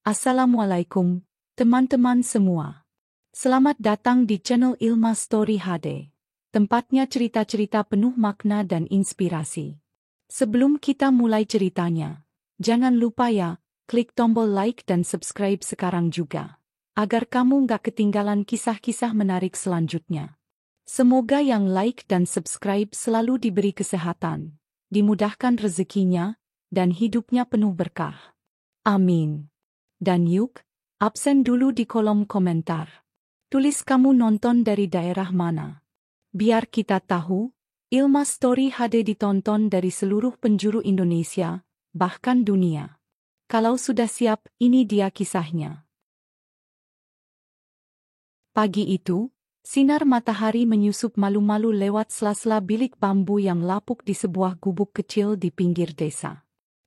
Assalamualaikum, teman-teman semua. Selamat datang di channel Ilma Story HD. Tempatnya cerita-cerita penuh makna dan inspirasi. Sebelum kita mulai ceritanya, jangan lupa ya, klik tombol like dan subscribe sekarang juga. Agar kamu nggak ketinggalan kisah-kisah menarik selanjutnya. Semoga yang like dan subscribe selalu diberi kesehatan, dimudahkan rezekinya, dan hidupnya penuh berkah. Amin. Dan yuk, absen dulu di kolom komentar. Tulis kamu nonton dari daerah mana. Biar kita tahu, Ilma Story HD ditonton dari seluruh penjuru Indonesia, bahkan dunia. Kalau sudah siap, ini dia kisahnya. Pagi itu, sinar matahari menyusup malu-malu lewat sela-sela bilik bambu yang lapuk di sebuah gubuk kecil di pinggir desa.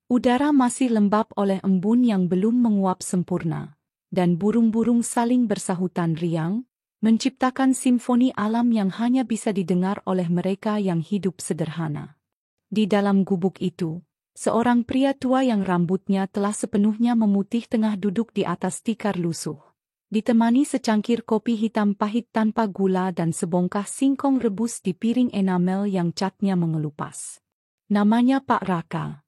Udara masih lembab oleh embun yang belum menguap sempurna, dan burung-burung saling bersahutan riang, menciptakan simfoni alam yang hanya bisa didengar oleh mereka yang hidup sederhana. Di dalam gubuk itu, seorang pria tua yang rambutnya telah sepenuhnya memutih tengah duduk di atas tikar lusuh, ditemani secangkir kopi hitam pahit tanpa gula dan sebongkah singkong rebus di piring enamel yang catnya mengelupas. Namanya Pak Raka.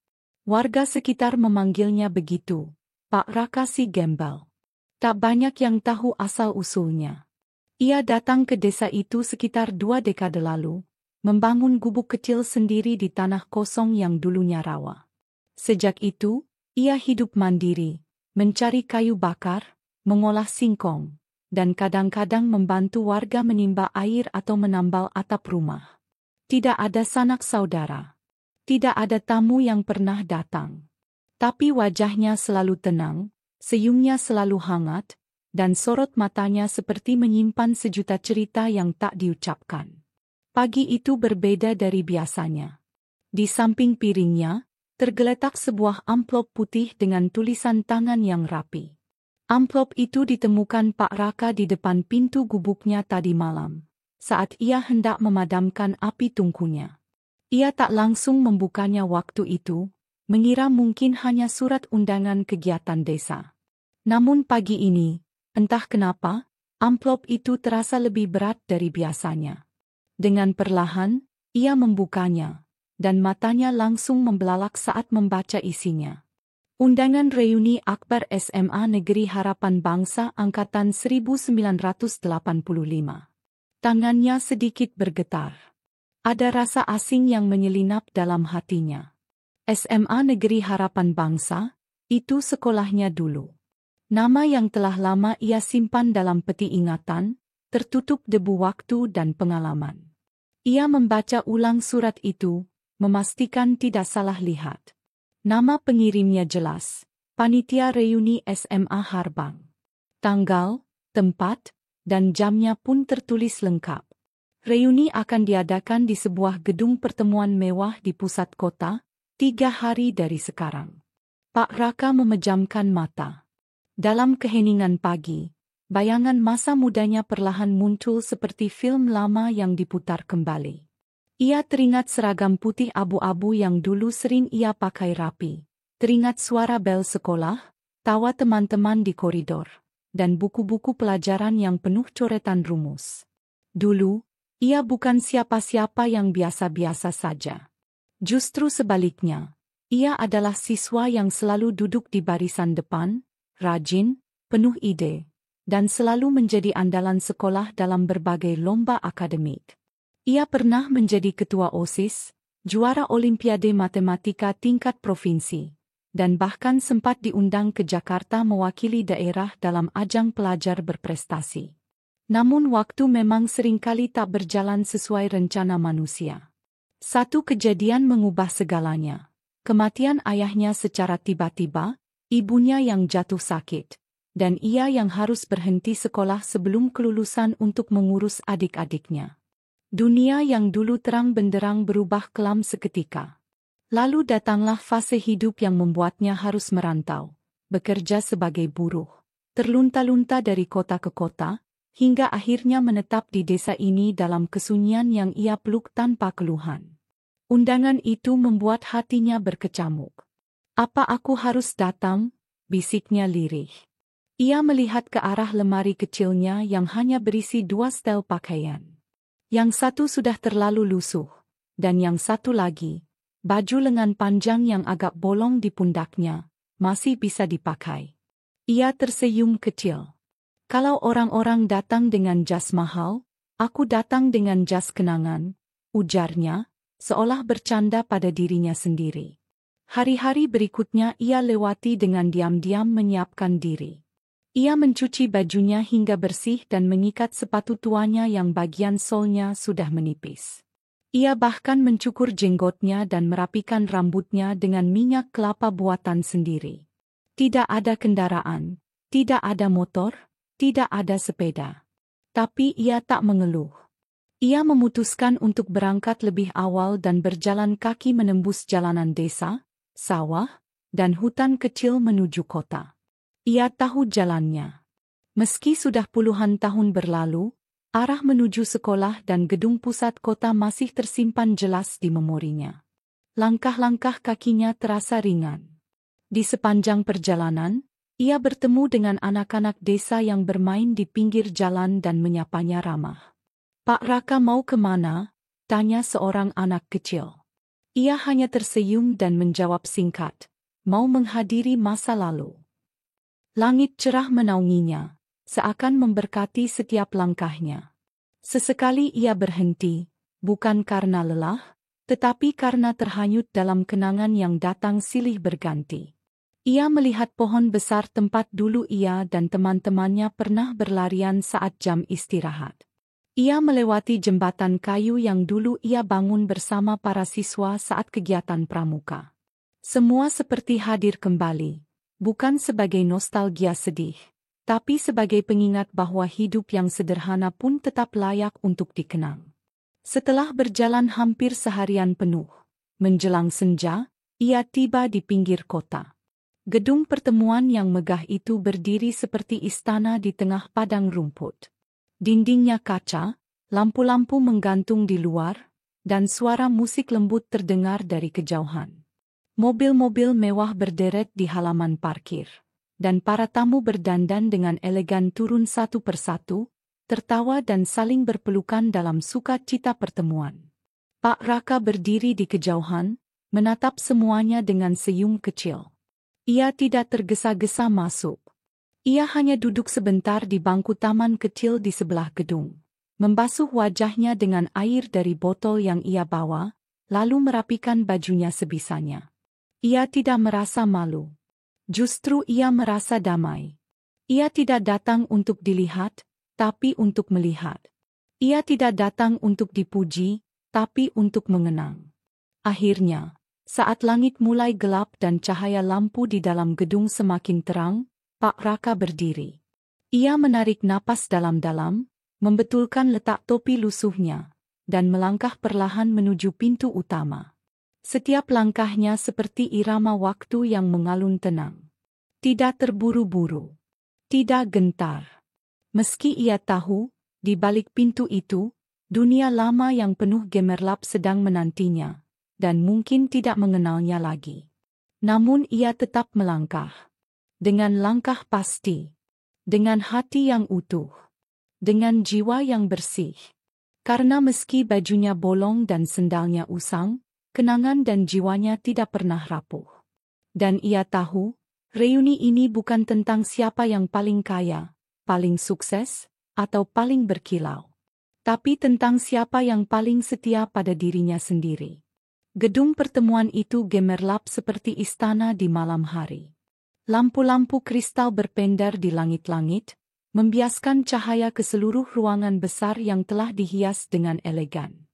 Warga sekitar memanggilnya begitu, Pak Raka si Gembel. Tak banyak yang tahu asal-usulnya. Ia datang ke desa itu sekitar 2 dekade lalu, membangun gubuk kecil sendiri di tanah kosong yang dulunya rawa. Sejak itu, ia hidup mandiri, mencari kayu bakar, mengolah singkong, dan kadang-kadang membantu warga menimba air atau menambal atap rumah. Tidak ada sanak saudara. Tidak ada tamu yang pernah datang. Tapi wajahnya selalu tenang, senyumnya selalu hangat, dan sorot matanya seperti menyimpan sejuta cerita yang tak diucapkan. Pagi itu berbeda dari biasanya. Di samping piringnya, tergeletak sebuah amplop putih dengan tulisan tangan yang rapi. Amplop itu ditemukan Pak Raka di depan pintu gubuknya tadi malam, saat ia hendak memadamkan api tungkunya. Ia tak langsung membukanya waktu itu, mengira mungkin hanya surat undangan kegiatan desa. Namun pagi ini, entah kenapa, amplop itu terasa lebih berat dari biasanya. Dengan perlahan, ia membukanya, dan matanya langsung membelalak saat membaca isinya. Undangan reuni Akbar SMA Negeri Harapan Bangsa Angkatan 1985. Tangannya sedikit bergetar. Ada rasa asing yang menyelinap dalam hatinya. SMA Negeri Harapan Bangsa, itu sekolahnya dulu. Nama yang telah lama ia simpan dalam peti ingatan, tertutup debu waktu dan pengalaman. Ia membaca ulang surat itu, memastikan tidak salah lihat. Nama pengirimnya jelas, Panitia Reuni SMA Harbang. Tanggal, tempat, dan jamnya pun tertulis lengkap. Reuni akan diadakan di sebuah gedung pertemuan mewah di pusat kota, 3 hari dari sekarang. Pak Raka memejamkan mata. Dalam keheningan pagi, bayangan masa mudanya perlahan muncul seperti film lama yang diputar kembali. Ia teringat seragam putih abu-abu yang dulu sering ia pakai rapi, teringat suara bel sekolah, tawa teman-teman di koridor, dan buku-buku pelajaran yang penuh coretan rumus. Dulu, ia bukan siapa-siapa yang biasa-biasa saja. Justru sebaliknya, ia adalah siswa yang selalu duduk di barisan depan, rajin, penuh ide, dan selalu menjadi andalan sekolah dalam berbagai lomba akademik. Ia pernah menjadi ketua OSIS, juara Olimpiade Matematika tingkat provinsi, dan bahkan sempat diundang ke Jakarta mewakili daerah dalam ajang pelajar berprestasi. Namun waktu memang seringkali tak berjalan sesuai rencana manusia. Satu kejadian mengubah segalanya. Kematian ayahnya secara tiba-tiba, ibunya yang jatuh sakit, dan ia yang harus berhenti sekolah sebelum kelulusan untuk mengurus adik-adiknya. Dunia yang dulu terang benderang berubah kelam seketika. Lalu datanglah fase hidup yang membuatnya harus merantau, bekerja sebagai buruh, terlunta-lunta dari kota ke kota, hingga akhirnya menetap di desa ini dalam kesunyian yang ia peluk tanpa keluhan. Undangan itu membuat hatinya berkecamuk. Apa aku harus datang? bisiknya lirih. Ia melihat ke arah lemari kecilnya yang hanya berisi 2 setel pakaian. Yang satu sudah terlalu lusuh, dan yang satu lagi, baju lengan panjang yang agak bolong di pundaknya, masih bisa dipakai. Ia tersenyum kecil. Kalau orang-orang datang dengan jas mahal, aku datang dengan jas kenangan, ujarnya, seolah bercanda pada dirinya sendiri. Hari-hari berikutnya ia lewati dengan diam-diam menyiapkan diri. Ia mencuci bajunya hingga bersih dan mengikat sepatu tuanya yang bagian solnya sudah menipis. Ia bahkan mencukur jenggotnya dan merapikan rambutnya dengan minyak kelapa buatan sendiri. Tidak ada kendaraan, tidak ada motor, tidak ada sepeda. Tapi ia tak mengeluh. Ia memutuskan untuk berangkat lebih awal dan berjalan kaki menembus jalanan desa, sawah, dan hutan kecil menuju kota. Ia tahu jalannya. Meski sudah puluhan tahun berlalu, arah menuju sekolah dan gedung pusat kota masih tersimpan jelas di memorinya. Langkah-langkah kakinya terasa ringan. Di sepanjang perjalanan, ia bertemu dengan anak-anak desa yang bermain di pinggir jalan dan menyapanya ramah. "Pak Raka mau kemana?" tanya seorang anak kecil. Ia hanya tersenyum dan menjawab singkat, "Mau menghadiri masa lalu." Langit cerah menaunginya, seakan memberkati setiap langkahnya. Sesekali ia berhenti, bukan karena lelah, tetapi karena terhanyut dalam kenangan yang datang silih berganti. Ia melihat pohon besar tempat dulu ia dan teman-temannya pernah berlarian saat jam istirahat. Ia melewati jembatan kayu yang dulu ia bangun bersama para siswa saat kegiatan pramuka. Semua seperti hadir kembali. Bukan sebagai nostalgia sedih, tapi sebagai pengingat bahwa hidup yang sederhana pun tetap layak untuk dikenang. Setelah berjalan hampir seharian penuh, menjelang senja, ia tiba di pinggir kota. Gedung pertemuan yang megah itu berdiri seperti istana di tengah padang rumput. Dindingnya kaca, lampu-lampu menggantung di luar, dan suara musik lembut terdengar dari kejauhan. Mobil-mobil mewah berderet di halaman parkir, dan para tamu berdandan dengan elegan turun satu persatu, tertawa dan saling berpelukan dalam sukacita pertemuan. Pak Raka berdiri di kejauhan, menatap semuanya dengan senyum kecil. Ia tidak tergesa-gesa masuk. Ia hanya duduk sebentar di bangku taman kecil di sebelah gedung, membasuh wajahnya dengan air dari botol yang ia bawa, lalu merapikan bajunya sebisanya. Ia tidak merasa malu. Justru ia merasa damai. Ia tidak datang untuk dilihat, tapi untuk melihat. Ia tidak datang untuk dipuji, tapi untuk mengenang. Akhirnya, saat langit mulai gelap dan cahaya lampu di dalam gedung semakin terang, Pak Raka berdiri. Ia menarik napas dalam-dalam, membetulkan letak topi lusuhnya, dan melangkah perlahan menuju pintu utama. Setiap langkahnya seperti irama waktu yang mengalun tenang. Tidak terburu-buru. Tidak gentar. Meski ia tahu, di balik pintu itu, dunia lama yang penuh gemerlap sedang menantinya, dan mungkin tidak mengenalnya lagi. Namun ia tetap melangkah. Dengan langkah pasti. Dengan hati yang utuh. Dengan jiwa yang bersih. Karena meski bajunya bolong dan sendalnya usang, kenangan dan jiwanya tidak pernah rapuh. Dan ia tahu, reuni ini bukan tentang siapa yang paling kaya, paling sukses, atau paling berkilau. Tapi tentang siapa yang paling setia pada dirinya sendiri. Gedung pertemuan itu gemerlap seperti istana di malam hari. Lampu-lampu kristal berpendar di langit-langit, membiaskan cahaya ke seluruh ruangan besar yang telah dihias dengan elegan.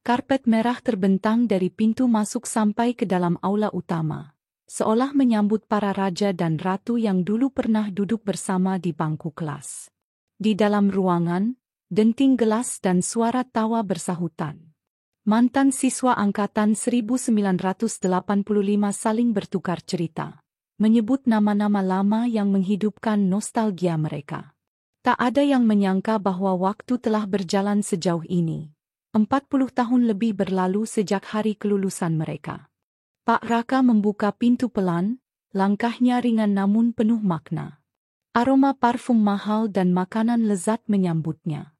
Karpet merah terbentang dari pintu masuk sampai ke dalam aula utama, seolah menyambut para raja dan ratu yang dulu pernah duduk bersama di bangku kelas. Di dalam ruangan, denting gelas dan suara tawa bersahutan. Mantan siswa angkatan 1985 saling bertukar cerita, menyebut nama-nama lama yang menghidupkan nostalgia mereka. Tak ada yang menyangka bahwa waktu telah berjalan sejauh ini. 40 tahun lebih berlalu sejak hari kelulusan mereka. Pak Raka membuka pintu pelan, langkahnya ringan namun penuh makna. Aroma parfum mahal dan makanan lezat menyambutnya.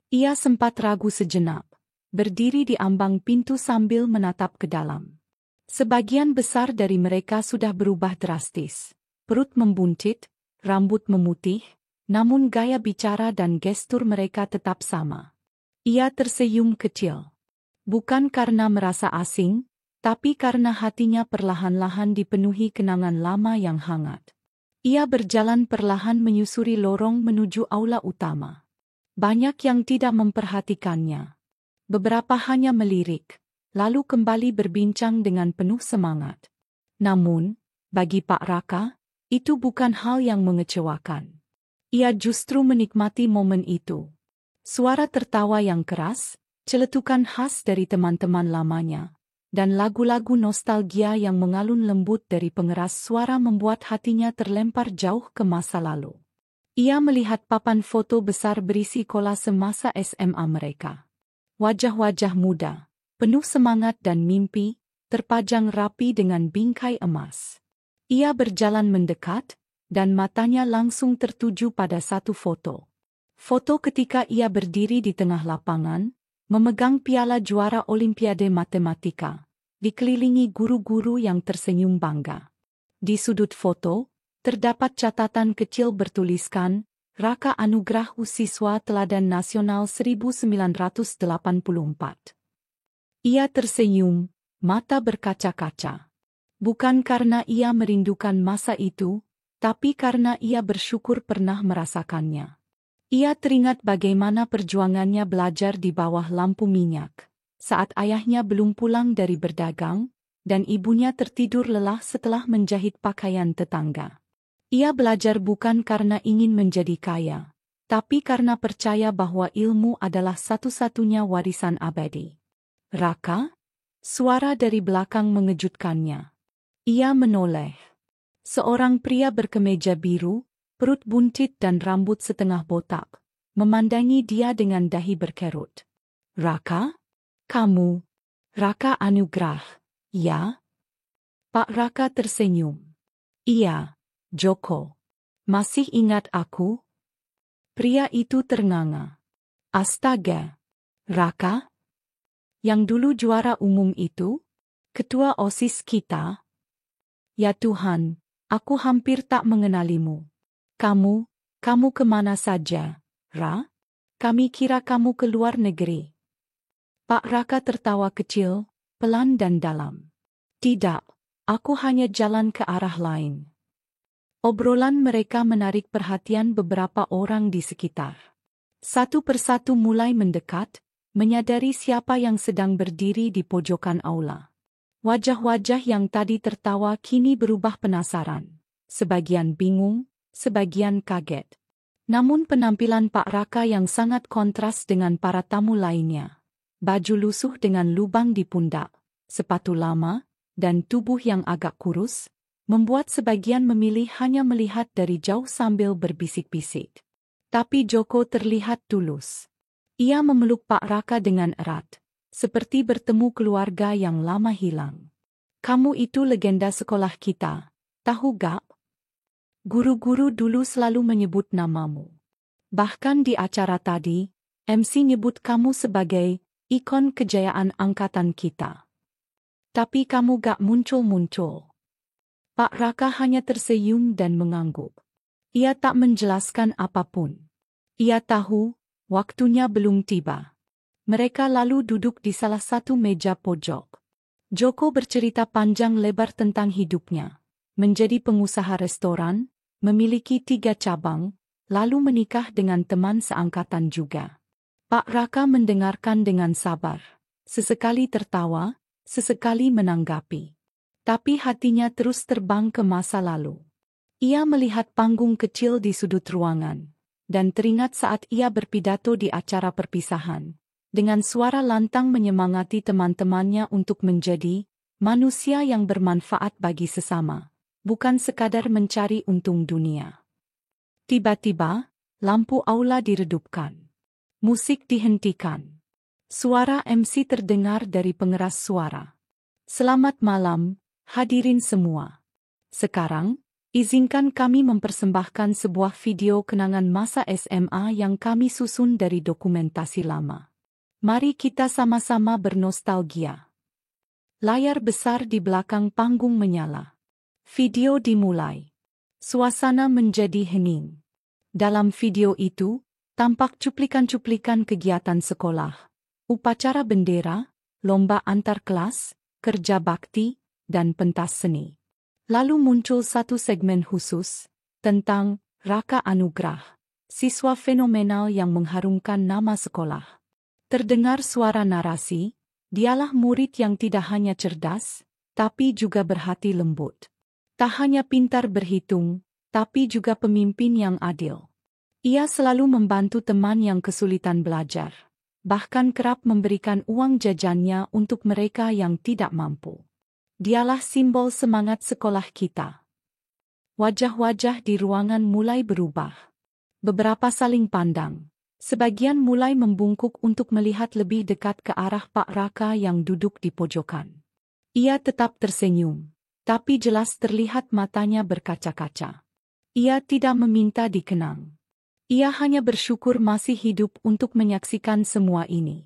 Ia sempat ragu sejenak, berdiri di ambang pintu sambil menatap ke dalam. Sebagian besar dari mereka sudah berubah drastis. Perut membuntit, rambut memutih, namun gaya bicara dan gestur mereka tetap sama. Ia tersenyum kecil. Bukan karena merasa asing, tapi karena hatinya perlahan-lahan dipenuhi kenangan lama yang hangat. Ia berjalan perlahan menyusuri lorong menuju aula utama. Banyak yang tidak memperhatikannya. Beberapa hanya melirik, lalu kembali berbincang dengan penuh semangat. Namun, bagi Pak Raka, itu bukan hal yang mengecewakan. Ia justru menikmati momen itu. Suara tertawa yang keras, celetukan khas dari teman-teman lamanya, dan lagu-lagu nostalgia yang mengalun lembut dari pengeras suara membuat hatinya terlempar jauh ke masa lalu. Ia melihat papan foto besar berisi kolase masa SMA mereka. Wajah-wajah muda, penuh semangat dan mimpi, terpajang rapi dengan bingkai emas. Ia berjalan mendekat, dan matanya langsung tertuju pada satu foto. Foto ketika ia berdiri di tengah lapangan, memegang piala juara Olimpiade Matematika, dikelilingi guru-guru yang tersenyum bangga. Di sudut foto, terdapat catatan kecil bertuliskan, Raka Anugrah Siswa Teladan Nasional 1984. Ia tersenyum, mata berkaca-kaca. Bukan karena ia merindukan masa itu, tapi karena ia bersyukur pernah merasakannya. Ia teringat bagaimana perjuangannya belajar di bawah lampu minyak, saat ayahnya belum pulang dari berdagang, dan ibunya tertidur lelah setelah menjahit pakaian tetangga. Ia belajar bukan karena ingin menjadi kaya, tapi karena percaya bahwa ilmu adalah satu-satunya warisan abadi. Raka? Suara dari belakang mengejutkannya. Ia menoleh. Seorang pria berkemeja biru, perut buncit dan rambut setengah botak, memandangi dia dengan dahi berkerut. Raka? Kamu? Raka Anugrah, ya? Pak Raka tersenyum. Iya, Joko. Masih ingat aku? Pria itu ternganga. Astaga. Raka? Yang dulu juara umum itu? Ketua OSIS kita? Ya Tuhan, aku hampir tak mengenalimu. Kamu kemana saja, Ra? Kami kira kamu ke luar negeri. Pak Raka tertawa kecil, pelan dan dalam. Tidak, aku hanya jalan ke arah lain. Obrolan mereka menarik perhatian beberapa orang di sekitar. Satu persatu mulai mendekat, menyadari siapa yang sedang berdiri di pojokan aula. Wajah-wajah yang tadi tertawa kini berubah penasaran. Sebagian bingung, sebagian kaget. Namun penampilan Pak Raka yang sangat kontras dengan para tamu lainnya. Baju lusuh dengan lubang di pundak, sepatu lama, dan tubuh yang agak kurus, membuat sebagian memilih hanya melihat dari jauh sambil berbisik-bisik. Tapi Joko terlihat tulus. Ia memeluk Pak Raka dengan erat, seperti bertemu keluarga yang lama hilang. Kamu itu legenda sekolah kita, tahu gak? Guru-guru dulu selalu menyebut namamu. Bahkan di acara tadi, MC nyebut kamu sebagai ikon kejayaan angkatan kita. Tapi kamu gak muncul-muncul. Pak Raka hanya tersenyum dan mengangguk. Ia tak menjelaskan apapun. Ia tahu, waktunya belum tiba. Mereka lalu duduk di salah satu meja pojok. Joko bercerita panjang lebar tentang hidupnya. Menjadi pengusaha restoran, memiliki 3 cabang, lalu menikah dengan teman seangkatan juga. Pak Raka mendengarkan dengan sabar. Sesekali tertawa, sesekali menanggapi. Tapi hatinya terus terbang ke masa lalu. Ia melihat panggung kecil di sudut ruangan, dan teringat saat ia berpidato di acara perpisahan, dengan suara lantang menyemangati teman-temannya untuk menjadi manusia yang bermanfaat bagi sesama, bukan sekadar mencari untung dunia. Tiba-tiba, lampu aula diredupkan. Musik dihentikan. Suara MC terdengar dari pengeras suara. Selamat malam, hadirin semua. Sekarang, izinkan kami mempersembahkan sebuah video kenangan masa SMA yang kami susun dari dokumentasi lama. Mari kita sama-sama bernostalgia. Layar besar di belakang panggung menyala. Video dimulai. Suasana menjadi hening. Dalam video itu, tampak cuplikan-cuplikan kegiatan sekolah, upacara bendera, lomba antar kelas, kerja bakti, dan pentas seni. Lalu muncul satu segmen khusus tentang Raka Anugrah, siswa fenomenal yang mengharumkan nama sekolah. Terdengar suara narasi, dialah murid yang tidak hanya cerdas, tapi juga berhati lembut. Tak hanya pintar berhitung, tapi juga pemimpin yang adil. Ia selalu membantu teman yang kesulitan belajar, bahkan kerap memberikan uang jajannya untuk mereka yang tidak mampu. Dialah simbol semangat sekolah kita. Wajah-wajah di ruangan mulai berubah. Beberapa saling pandang. Sebagian mulai membungkuk untuk melihat lebih dekat ke arah Pak Raka yang duduk di pojokan. Ia tetap tersenyum, tapi jelas terlihat matanya berkaca-kaca. Ia tidak meminta dikenang. Ia hanya bersyukur masih hidup untuk menyaksikan semua ini.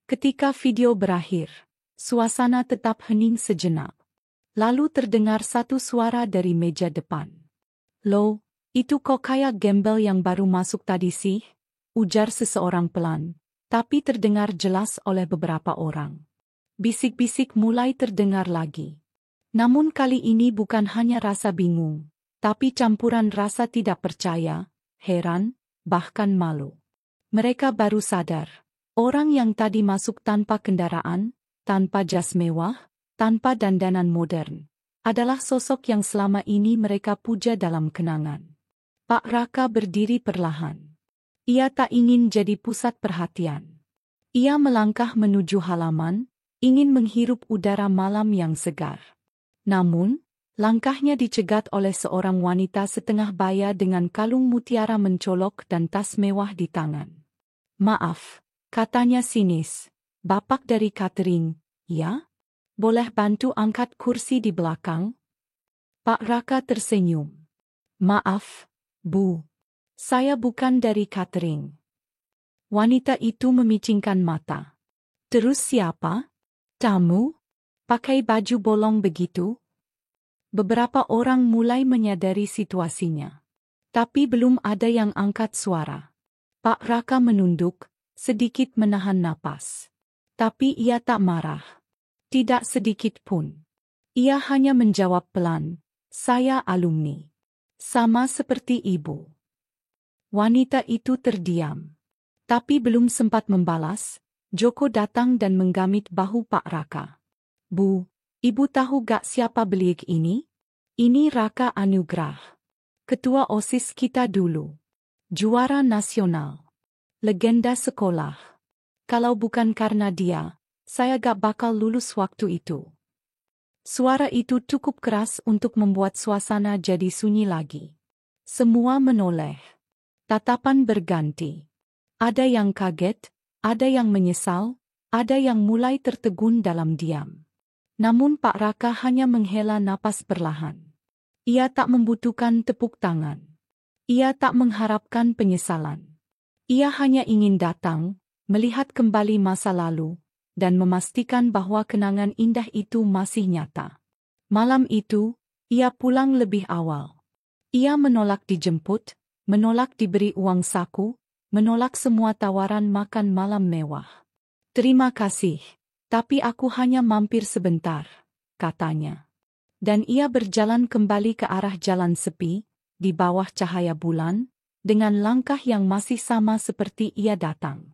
Ketika video berakhir, suasana tetap hening sejenak. Lalu terdengar satu suara dari meja depan. "Loh, itu kok kayak gembel yang baru masuk tadi sih?" ujar seseorang pelan, tapi terdengar jelas oleh beberapa orang. Bisik-bisik mulai terdengar lagi. Namun kali ini bukan hanya rasa bingung, tapi campuran rasa tidak percaya, heran, bahkan malu. Mereka baru sadar, orang yang tadi masuk tanpa kendaraan, tanpa jas mewah, tanpa dandanan modern, adalah sosok yang selama ini mereka puja dalam kenangan. Pak Raka berdiri perlahan. Ia tak ingin jadi pusat perhatian. Ia melangkah menuju halaman, ingin menghirup udara malam yang segar. Namun, langkahnya dicegat oleh seorang wanita setengah baya dengan kalung mutiara mencolok dan tas mewah di tangan. "Maaf," katanya sinis, "Bapak dari catering, ya? Boleh bantu angkat kursi di belakang?" Pak Raka tersenyum. "Maaf, Bu. Saya bukan dari catering." Wanita itu memicingkan mata. "Terus siapa? Tamu? Pakai baju bolong begitu?" Beberapa orang mulai menyadari situasinya. Tapi belum ada yang angkat suara. Pak Raka menunduk, sedikit menahan napas. Tapi ia tak marah. Tidak sedikit pun. Ia hanya menjawab pelan, "Saya alumni. Sama seperti Ibu." Wanita itu terdiam. Tapi belum sempat membalas, Joko datang dan menggamit bahu Pak Raka. "Bu, Ibu tahu gak siapa beliau ini? Ini Raka Anugrah. Ketua OSIS kita dulu. Juara nasional. Legenda sekolah. Kalau bukan karena dia, saya gak bakal lulus waktu itu." Suara itu cukup keras untuk membuat suasana jadi sunyi lagi. Semua menoleh. Tatapan berganti. Ada yang kaget, ada yang menyesal, ada yang mulai tertegun dalam diam. Namun Pak Raka hanya menghela napas perlahan. Ia tak membutuhkan tepuk tangan. Ia tak mengharapkan penyesalan. Ia hanya ingin datang, melihat kembali masa lalu, dan memastikan bahwa kenangan indah itu masih nyata. Malam itu, ia pulang lebih awal. Ia menolak dijemput, menolak diberi uang saku, menolak semua tawaran makan malam mewah. "Terima kasih, tapi aku hanya mampir sebentar," katanya. Dan ia berjalan kembali ke arah jalan sepi, di bawah cahaya bulan, dengan langkah yang masih sama seperti ia datang.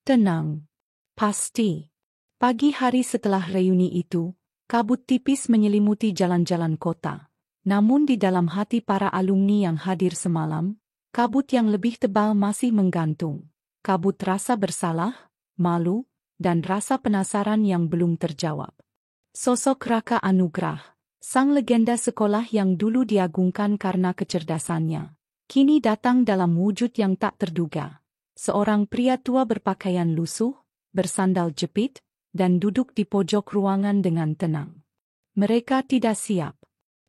Tenang. Pasti. Pagi hari setelah reuni itu, kabut tipis menyelimuti jalan-jalan kota. Namun di dalam hati para alumni yang hadir semalam, kabut yang lebih tebal masih menggantung. Kabut rasa bersalah, malu, dan rasa penasaran yang belum terjawab. Sosok Raka Anugrah, sang legenda sekolah yang dulu diagungkan karena kecerdasannya, kini datang dalam wujud yang tak terduga. Seorang pria tua berpakaian lusuh, bersandal jepit, dan duduk di pojok ruangan dengan tenang. Mereka tidak siap.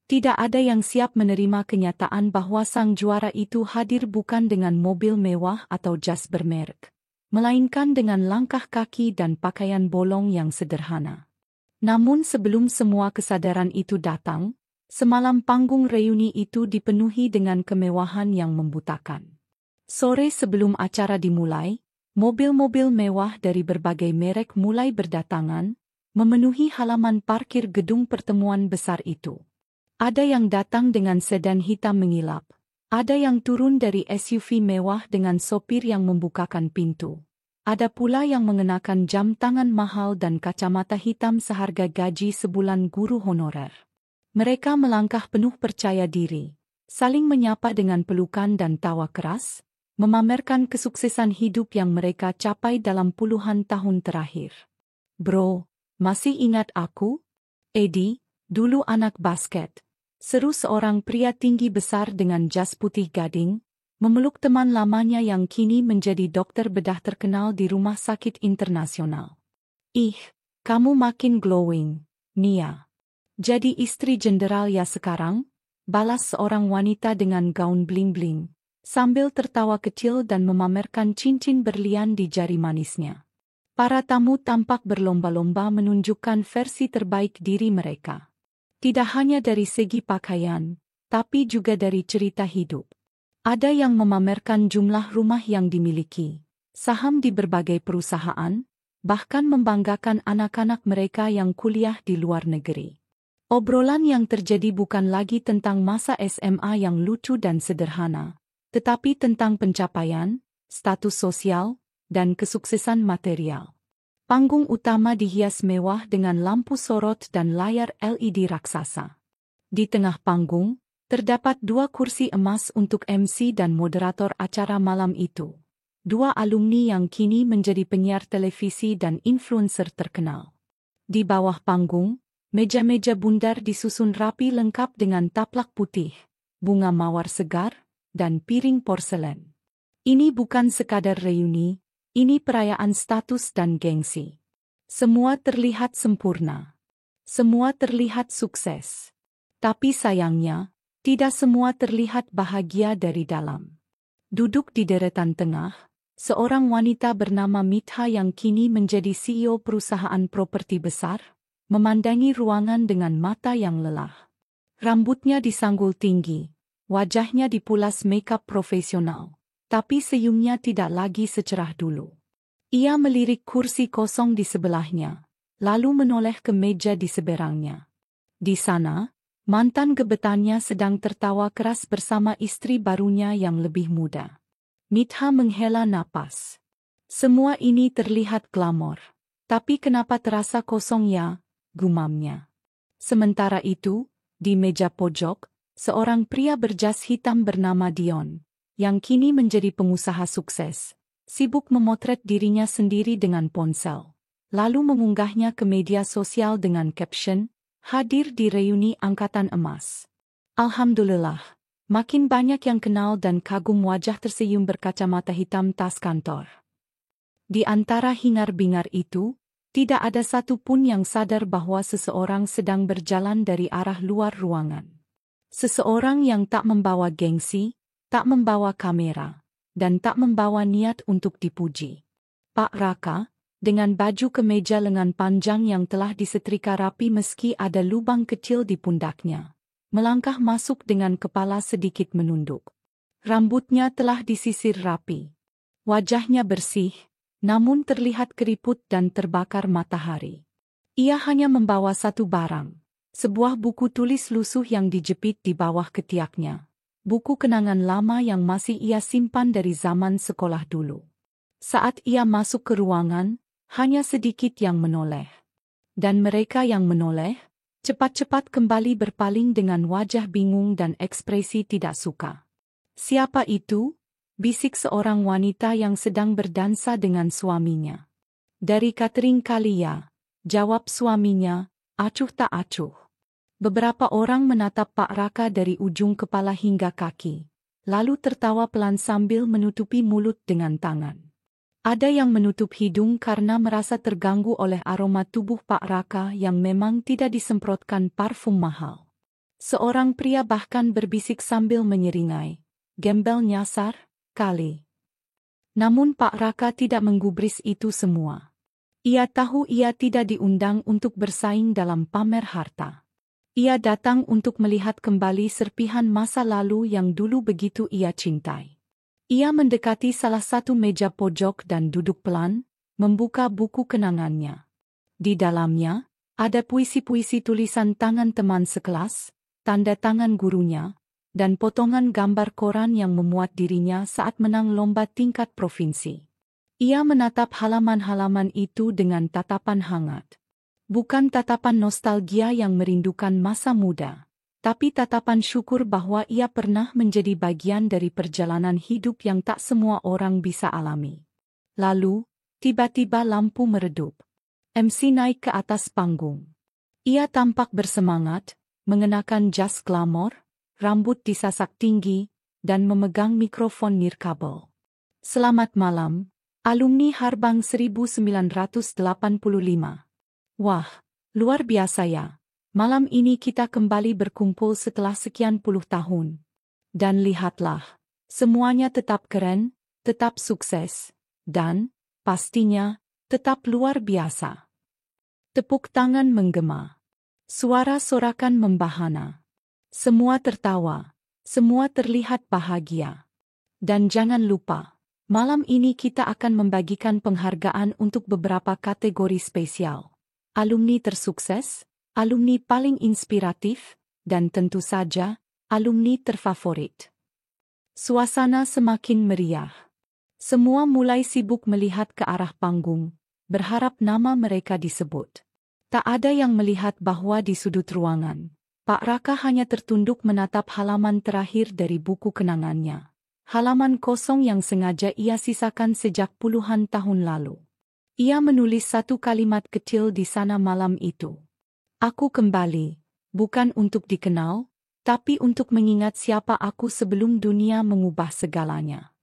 Tidak ada yang siap menerima kenyataan bahwa sang juara itu hadir bukan dengan mobil mewah atau jas bermerek, melainkan dengan langkah kaki dan pakaian bolong yang sederhana. Namun sebelum semua kesadaran itu datang, semalam panggung reuni itu dipenuhi dengan kemewahan yang membutakan. Sore sebelum acara dimulai, mobil-mobil mewah dari berbagai merek mulai berdatangan, memenuhi halaman parkir gedung pertemuan besar itu. Ada yang datang dengan sedan hitam mengilap, ada yang turun dari SUV mewah dengan sopir yang membukakan pintu. Ada pula yang mengenakan jam tangan mahal dan kacamata hitam seharga gaji sebulan guru honorer. Mereka melangkah penuh percaya diri, saling menyapa dengan pelukan dan tawa keras, memamerkan kesuksesan hidup yang mereka capai dalam puluhan tahun terakhir. "Bro, masih ingat aku? Eddie, dulu anak basket," seru seorang pria tinggi besar dengan jas putih gading, memeluk teman lamanya yang kini menjadi dokter bedah terkenal di rumah sakit internasional. "Ih, kamu makin glowing, Nia. Jadi istri jenderal ya sekarang?" balas seorang wanita dengan gaun bling-bling, sambil tertawa kecil dan memamerkan cincin berlian di jari manisnya. Para tamu tampak berlomba-lomba menunjukkan versi terbaik diri mereka. Tidak hanya dari segi pakaian, tapi juga dari cerita hidup. Ada yang memamerkan jumlah rumah yang dimiliki, saham di berbagai perusahaan, bahkan membanggakan anak-anak mereka yang kuliah di luar negeri. Obrolan yang terjadi bukan lagi tentang masa SMA yang lucu dan sederhana, tetapi tentang pencapaian, status sosial, dan kesuksesan material. Panggung utama dihias mewah dengan lampu sorot dan layar LED raksasa. Di tengah panggung, terdapat 2 kursi emas untuk MC dan moderator acara malam itu. 2 alumni yang kini menjadi penyiar televisi dan influencer terkenal. Di bawah panggung, meja-meja bundar disusun rapi lengkap dengan taplak putih, bunga mawar segar, dan piring porselen. Ini bukan sekadar reuni, ini perayaan status dan gengsi. Semua terlihat sempurna. Semua terlihat sukses. Tapi sayangnya, tidak semua terlihat bahagia dari dalam. Duduk di deretan tengah, seorang wanita bernama Mitha yang kini menjadi CEO perusahaan properti besar, memandangi ruangan dengan mata yang lelah. Rambutnya disanggul tinggi, wajahnya dipulas makeup profesional, tapi senyumnya tidak lagi secerah dulu. Ia melirik kursi kosong di sebelahnya, lalu menoleh ke meja di seberangnya. Di sana, mantan gebetannya sedang tertawa keras bersama istri barunya yang lebih muda. Mitha menghela napas. Semua ini terlihat glamor, tapi kenapa terasa kosong ya? Gumamnya. Sementara itu, di meja pojok, seorang pria berjas hitam bernama Dion, yang kini menjadi pengusaha sukses, sibuk memotret dirinya sendiri dengan ponsel, lalu mengunggahnya ke media sosial dengan caption, "Hadir di reuni angkatan emas." Alhamdulillah, makin banyak yang kenal dan kagum wajah tersenyum berkacamata hitam tas kantor. Di antara hingar-bingar itu, tidak ada satu pun yang sadar bahwa seseorang sedang berjalan dari arah luar ruangan. Seseorang yang tak membawa gengsi, tak membawa kamera, dan tak membawa niat untuk dipuji. Pak Raka, dengan baju kemeja lengan panjang yang telah disetrika rapi meski ada lubang kecil di pundaknya, melangkah masuk dengan kepala sedikit menunduk. Rambutnya telah disisir rapi. Wajahnya bersih, namun terlihat keriput dan terbakar matahari. Ia hanya membawa satu barang, sebuah buku tulis lusuh yang dijepit di bawah ketiaknya. Buku kenangan lama yang masih ia simpan dari zaman sekolah dulu. Saat ia masuk ke ruangan, hanya sedikit yang menoleh. Dan mereka yang menoleh, cepat-cepat kembali berpaling dengan wajah bingung dan ekspresi tidak suka. "Siapa itu?" bisik seorang wanita yang sedang berdansa dengan suaminya. "Dari catering kali ya," jawab suaminya, acuh tak acuh. Beberapa orang menatap Pak Raka dari ujung kepala hingga kaki, lalu tertawa pelan sambil menutupi mulut dengan tangan. Ada yang menutup hidung karena merasa terganggu oleh aroma tubuh Pak Raka yang memang tidak disemprotkan parfum mahal. Seorang pria bahkan berbisik sambil menyeringai, "Gembel nyasar, kali." Namun Pak Raka tidak menggubris itu semua. Ia tahu ia tidak diundang untuk bersaing dalam pamer harta. Ia datang untuk melihat kembali serpihan masa lalu yang dulu begitu ia cintai. Ia mendekati salah satu meja pojok dan duduk pelan, membuka buku kenangannya. Di dalamnya, ada puisi-puisi tulisan tangan teman sekelas, tanda tangan gurunya, dan potongan gambar koran yang memuat dirinya saat menang lomba tingkat provinsi. Ia menatap halaman-halaman itu dengan tatapan hangat. Bukan tatapan nostalgia yang merindukan masa muda, tapi tatapan syukur bahwa ia pernah menjadi bagian dari perjalanan hidup yang tak semua orang bisa alami. Lalu, tiba-tiba lampu meredup. MC naik ke atas panggung. Ia tampak bersemangat, mengenakan jas glamor, rambut disasak tinggi, dan memegang mikrofon nirkabel. "Selamat malam, alumni Harbang 1985. Wah, luar biasa ya. Malam ini kita kembali berkumpul setelah sekian puluh tahun. Dan lihatlah, semuanya tetap keren, tetap sukses, dan, pastinya, tetap luar biasa." Tepuk tangan menggema. Suara sorakan membahana. Semua tertawa. Semua terlihat bahagia. Dan jangan lupa, malam ini kita akan membagikan penghargaan untuk beberapa kategori spesial. Alumni tersukses, alumni paling inspiratif, dan tentu saja, alumni terfavorit. Suasana semakin meriah. Semua mulai sibuk melihat ke arah panggung, berharap nama mereka disebut. Tak ada yang melihat bahwa di sudut ruangan, Pak Raka hanya tertunduk menatap halaman terakhir dari buku kenangannya. Halaman kosong yang sengaja ia sisakan sejak puluhan tahun lalu. Ia menulis satu kalimat kecil di sana malam itu. "Aku kembali, bukan untuk dikenal, tapi untuk mengingat siapa aku sebelum dunia mengubah segalanya."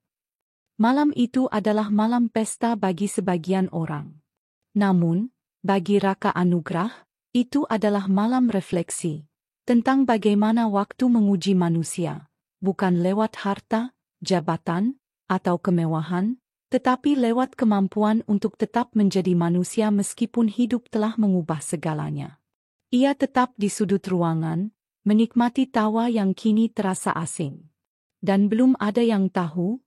Malam itu adalah malam pesta bagi sebagian orang. Namun, bagi Raka Anugrah, itu adalah malam refleksi tentang bagaimana waktu menguji manusia, bukan lewat harta, jabatan, atau kemewahan, tetapi lewat kemampuan untuk tetap menjadi manusia meskipun hidup telah mengubah segalanya. Ia tetap di sudut ruangan, menikmati tawa yang kini terasa asing. Dan belum ada yang tahu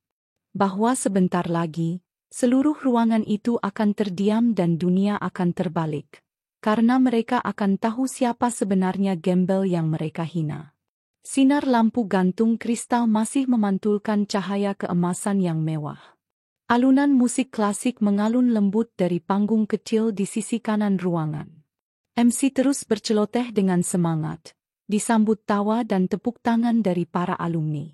bahwa sebentar lagi, seluruh ruangan itu akan terdiam dan dunia akan terbalik. Karena mereka akan tahu siapa sebenarnya gembel yang mereka hina. Sinar lampu gantung kristal masih memantulkan cahaya keemasan yang mewah. Alunan musik klasik mengalun lembut dari panggung kecil di sisi kanan ruangan. MC terus berceloteh dengan semangat, disambut tawa dan tepuk tangan dari para alumni.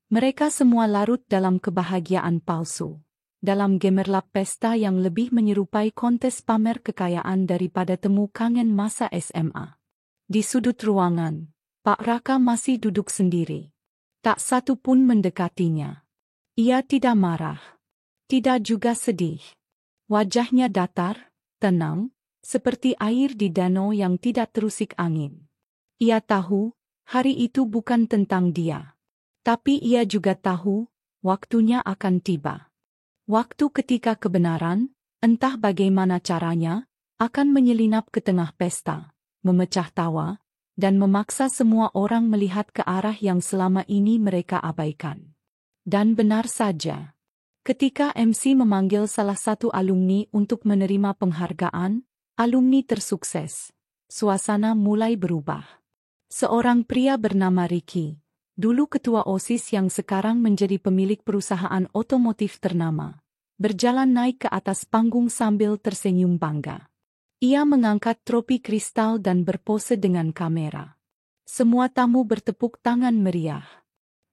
Mereka semua larut dalam kebahagiaan palsu. Dalam gemerlap pesta yang lebih menyerupai kontes pamer kekayaan daripada temu kangen masa SMA. Di sudut ruangan, Pak Raka masih duduk sendiri. Tak satu pun mendekatinya. Ia tidak marah. Tidak juga sedih. Wajahnya datar, tenang, seperti air di danau yang tidak terusik angin. Ia tahu, hari itu bukan tentang dia. Tapi ia juga tahu, waktunya akan tiba. Waktu ketika kebenaran, entah bagaimana caranya, akan menyelinap ke tengah pesta, memecah tawa, dan memaksa semua orang melihat ke arah yang selama ini mereka abaikan. Dan benar saja. Ketika MC memanggil salah satu alumni untuk menerima penghargaan, alumni tersukses, suasana mulai berubah. Seorang pria bernama Ricky, dulu ketua OSIS yang sekarang menjadi pemilik perusahaan otomotif ternama, berjalan naik ke atas panggung sambil tersenyum bangga. Ia mengangkat tropi kristal dan berpose dengan kamera. Semua tamu bertepuk tangan meriah.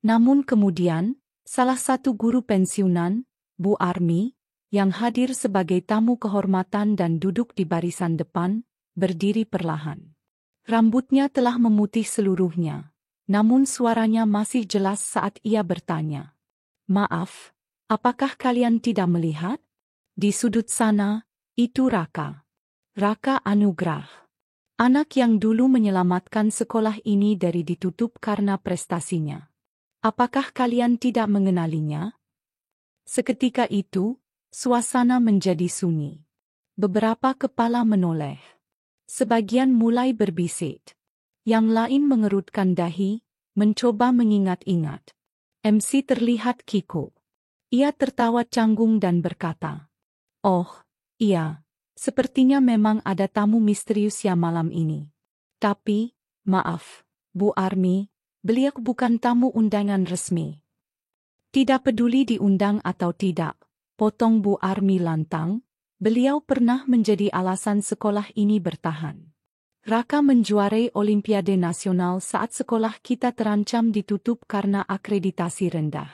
Namun kemudian, salah satu guru pensiunan, Bu Armi, yang hadir sebagai tamu kehormatan dan duduk di barisan depan, berdiri perlahan. Rambutnya telah memutih seluruhnya. Namun suaranya masih jelas saat ia bertanya. "Maaf, apakah kalian tidak melihat? Di sudut sana, itu Raka. Raka Anugrah." Anak yang dulu menyelamatkan sekolah ini dari ditutup karena prestasinya. Apakah kalian tidak mengenalinya? Seketika itu, suasana menjadi sunyi. Beberapa kepala menoleh. Sebagian mulai berbisik. Yang lain mengerutkan dahi, mencoba mengingat-ingat. MC terlihat kikuk. Ia tertawa canggung dan berkata, "Oh, iya, sepertinya memang ada tamu misterius ya malam ini. Tapi, maaf, Bu Army, beliau bukan tamu undangan resmi." "Tidak peduli diundang atau tidak," potong Bu Army lantang, "beliau pernah menjadi alasan sekolah ini bertahan. Raka menjuarai Olimpiade Nasional saat sekolah kita terancam ditutup karena akreditasi rendah.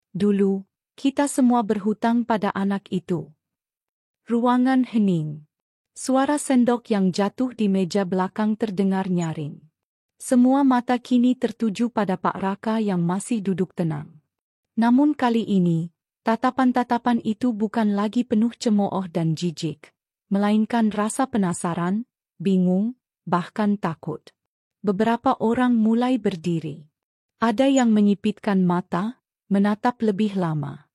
Dulu, kita semua berhutang pada anak itu." Ruangan hening. Suara sendok yang jatuh di meja belakang terdengar nyaring. Semua mata kini tertuju pada Pak Raka yang masih duduk tenang. Namun kali ini, tatapan-tatapan itu bukan lagi penuh cemooh dan jijik, melainkan rasa penasaran, bingung, bahkan takut. Beberapa orang mulai berdiri. Ada yang menyipitkan mata, menatap lebih lama.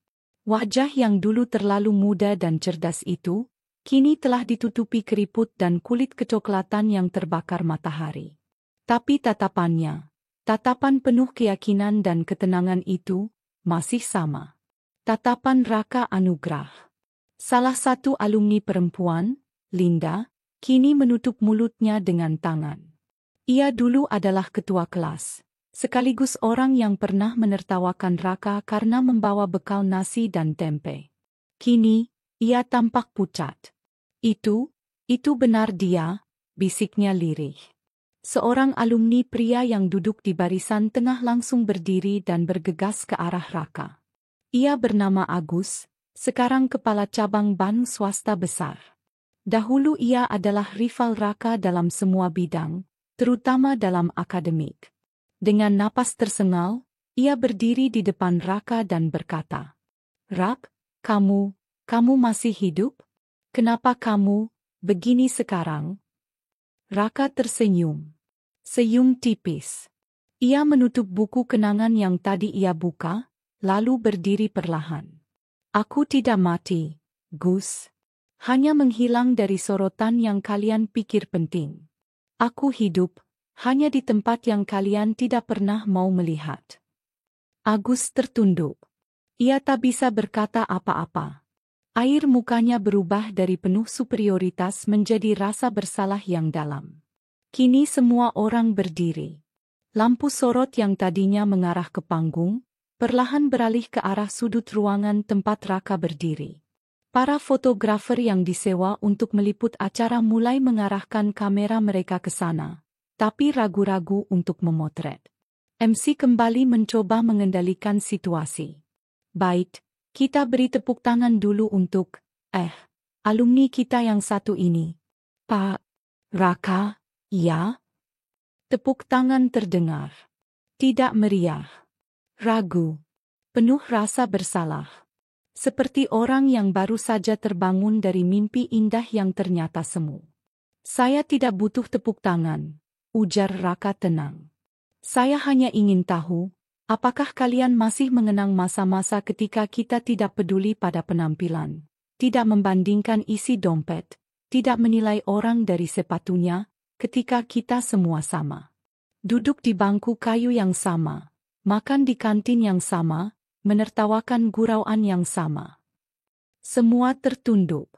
Wajah yang dulu terlalu muda dan cerdas itu, kini telah ditutupi keriput dan kulit kecoklatan yang terbakar matahari. Tapi tatapan penuh keyakinan dan ketenangan itu, masih sama. Tatapan Raka Anugrah. Salah satu alumni perempuan, Linda, kini menutup mulutnya dengan tangan. Ia dulu adalah ketua kelas, sekaligus orang yang pernah menertawakan Raka karena membawa bekal nasi dan tempe. Kini, ia tampak pucat. Itu benar dia, bisiknya lirih. Seorang alumni pria yang duduk di barisan tengah langsung berdiri dan bergegas ke arah Raka. Ia bernama Agus, sekarang kepala cabang bank swasta besar. Dahulu ia adalah rival Raka dalam semua bidang, terutama dalam akademik. Dengan napas tersengal, ia berdiri di depan Raka dan berkata, "Rak, kamu masih hidup? Kenapa kamu begini sekarang?" Raka tersenyum. Senyum tipis. Ia menutup buku kenangan yang tadi ia buka, lalu berdiri perlahan. "Aku tidak mati, Gus. Hanya menghilang dari sorotan yang kalian pikir penting. Aku hidup, hanya di tempat yang kalian tidak pernah mau melihat." Agus tertunduk. Ia tak bisa berkata apa-apa. Air mukanya berubah dari penuh superioritas menjadi rasa bersalah yang dalam. Kini semua orang berdiri. Lampu sorot yang tadinya mengarah ke panggung, perlahan beralih ke arah sudut ruangan tempat Raka berdiri. Para fotografer yang disewa untuk meliput acara mulai mengarahkan kamera mereka ke sana, tapi ragu-ragu untuk memotret. MC kembali mencoba mengendalikan situasi. "Baik, kita beri tepuk tangan dulu untuk, alumni kita yang satu ini. Pak Raka." "Ya?" Tepuk tangan terdengar. Tidak meriah. Ragu. Penuh rasa bersalah. Seperti orang yang baru saja terbangun dari mimpi indah yang ternyata semu. "Saya tidak butuh tepuk tangan," ujar Raka tenang. "Saya hanya ingin tahu, apakah kalian masih mengenang masa-masa ketika kita tidak peduli pada penampilan, tidak membandingkan isi dompet, tidak menilai orang dari sepatunya, ketika kita semua sama. Duduk di bangku kayu yang sama, makan di kantin yang sama, menertawakan gurauan yang sama." Semua tertunduk.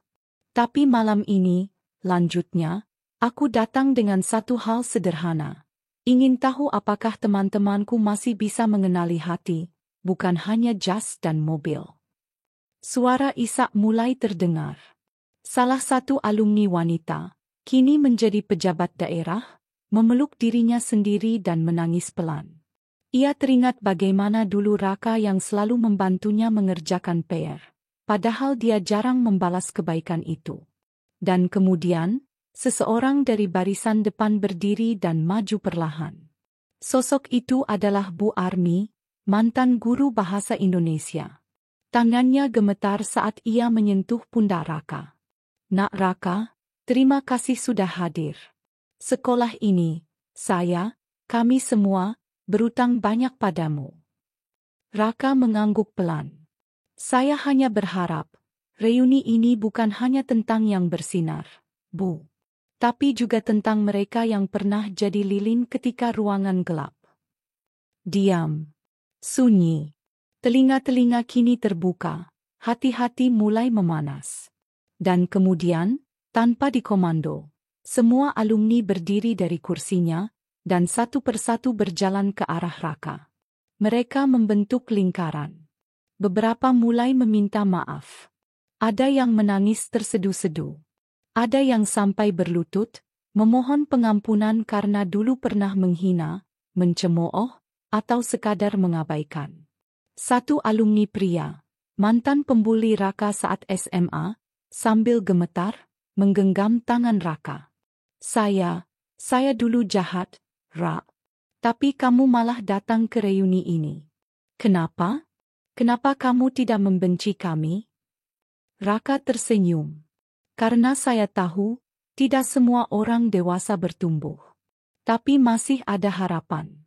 "Tapi malam ini," lanjutnya, "aku datang dengan satu hal sederhana. Ingin tahu apakah teman-temanku masih bisa mengenali hati, bukan hanya jas dan mobil." Suara isak mulai terdengar. Salah satu alumni wanita, kini menjadi pejabat daerah, memeluk dirinya sendiri dan menangis pelan. Ia teringat bagaimana dulu Raka yang selalu membantunya mengerjakan PR, padahal dia jarang membalas kebaikan itu. Dan kemudian, seseorang dari barisan depan berdiri dan maju perlahan. Sosok itu adalah Bu Army, mantan guru bahasa Indonesia. Tangannya gemetar saat ia menyentuh pundak Raka. "Nak Raka, terima kasih sudah hadir. Sekolah ini, kami semua, berutang banyak padamu. Raka mengangguk pelan. Saya hanya berharap, reuni ini bukan hanya tentang yang bersinar, Bu. Tapi juga tentang mereka yang pernah jadi lilin ketika ruangan gelap. Diam. Sunyi. Telinga-telinga kini terbuka, hati-hati mulai memanas. Dan kemudian, tanpa dikomando, semua alumni berdiri dari kursinya, dan satu persatu berjalan ke arah Raka. Mereka membentuk lingkaran. Beberapa mulai meminta maaf. Ada yang menangis terseduh-seduh. Ada yang sampai berlutut, memohon pengampunan karena dulu pernah menghina, mencemooh, atau sekadar mengabaikan. Satu alumni pria, mantan pembuli Raka saat SMA, sambil gemetar, menggenggam tangan Raka. Saya dulu jahat, Ra. Tapi kamu malah datang ke reuni ini. Kenapa? Kenapa kamu tidak membenci kami? Raka tersenyum. Karena saya tahu, tidak semua orang dewasa bertumbuh. Tapi masih ada harapan.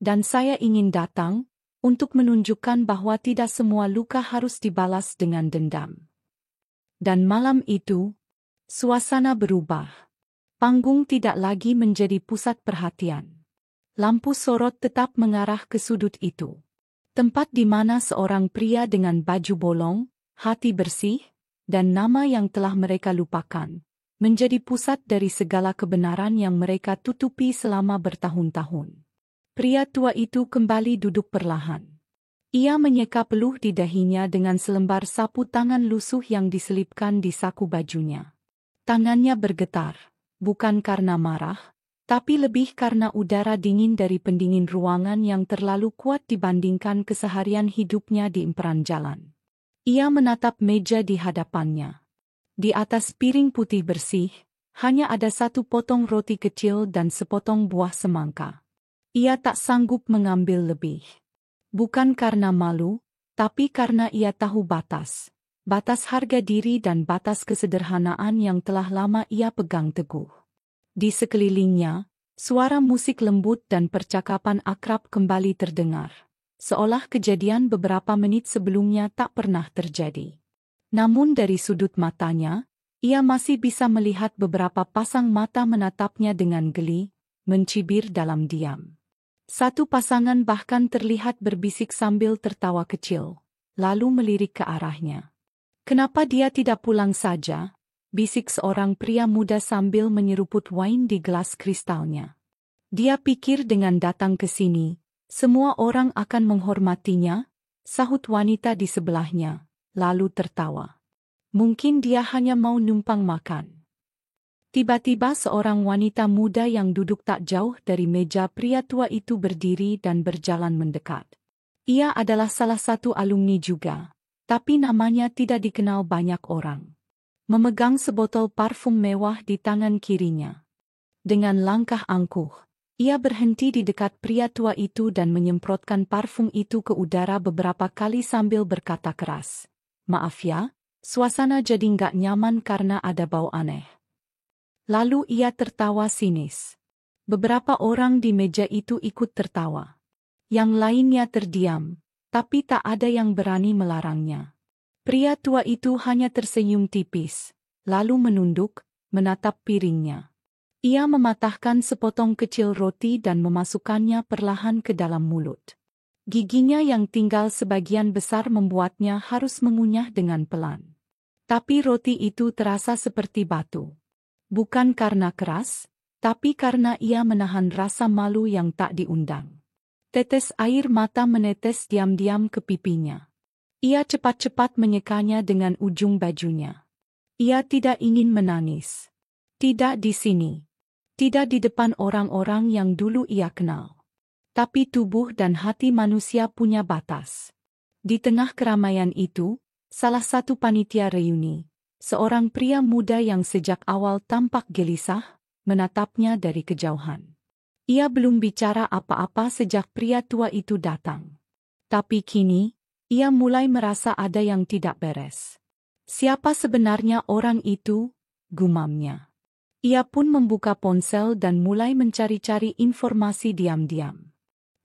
Dan saya ingin datang, untuk menunjukkan bahwa tidak semua luka harus dibalas dengan dendam. Dan malam itu, suasana berubah. Panggung tidak lagi menjadi pusat perhatian. Lampu sorot tetap mengarah ke sudut itu. Tempat di mana seorang pria dengan baju bolong, hati bersih, dan nama yang telah mereka lupakan, menjadi pusat dari segala kebenaran yang mereka tutupi selama bertahun-tahun. Pria tua itu kembali duduk perlahan. Ia menyeka peluh di dahinya dengan selembar sapu tangan lusuh yang diselipkan di saku bajunya. Tangannya bergetar, bukan karena marah, tapi lebih karena udara dingin dari pendingin ruangan yang terlalu kuat dibandingkan keseharian hidupnya di emperan jalan. Ia menatap meja di hadapannya. Di atas piring putih bersih, hanya ada satu potong roti kecil dan sepotong buah semangka. Ia tak sanggup mengambil lebih. Bukan karena malu, tapi karena ia tahu batas. Batas harga diri dan batas kesederhanaan yang telah lama ia pegang teguh. Di sekelilingnya, suara musik lembut dan percakapan akrab kembali terdengar. Seolah kejadian beberapa menit sebelumnya tak pernah terjadi. Namun dari sudut matanya, ia masih bisa melihat beberapa pasang mata menatapnya dengan geli, mencibir dalam diam. Satu pasangan bahkan terlihat berbisik sambil tertawa kecil, lalu melirik ke arahnya. "Kenapa dia tidak pulang saja?" bisik seorang pria muda sambil menyeruput wine di gelas kristalnya. "Dia pikir dengan datang ke sini, semua orang akan menghormatinya," sahut wanita di sebelahnya, lalu tertawa. "Mungkin dia hanya mau numpang makan." Tiba-tiba seorang wanita muda yang duduk tak jauh dari meja pria tua itu berdiri dan berjalan mendekat. Ia adalah salah satu alumni juga, tapi namanya tidak dikenal banyak orang. Memegang sebotol parfum mewah di tangan kirinya. Dengan langkah angkuh, ia berhenti di dekat pria tua itu dan menyemprotkan parfum itu ke udara beberapa kali sambil berkata keras, "Maaf ya, suasana jadi nggak nyaman karena ada bau aneh." Lalu ia tertawa sinis. Beberapa orang di meja itu ikut tertawa. Yang lainnya terdiam, tapi tak ada yang berani melarangnya. Pria tua itu hanya tersenyum tipis, lalu menunduk, menatap piringnya. Ia mematahkan sepotong kecil roti dan memasukkannya perlahan ke dalam mulut. Giginya yang tinggal sebagian besar membuatnya harus mengunyah dengan pelan. Tapi roti itu terasa seperti batu. Bukan karena keras, tapi karena ia menahan rasa malu yang tak diundang. Tetes air mata menetes diam-diam ke pipinya. Ia cepat-cepat menyekanya dengan ujung bajunya. Ia tidak ingin menangis. Tidak di sini. Tidak di depan orang-orang yang dulu ia kenal. Tapi tubuh dan hati manusia punya batas. Di tengah keramaian itu, salah satu panitia reuni, seorang pria muda yang sejak awal tampak gelisah, menatapnya dari kejauhan. Ia belum bicara apa-apa sejak pria tua itu datang. Tapi kini, ia mulai merasa ada yang tidak beres. Siapa sebenarnya orang itu? Gumamnya. Ia pun membuka ponsel dan mulai mencari-cari informasi diam-diam.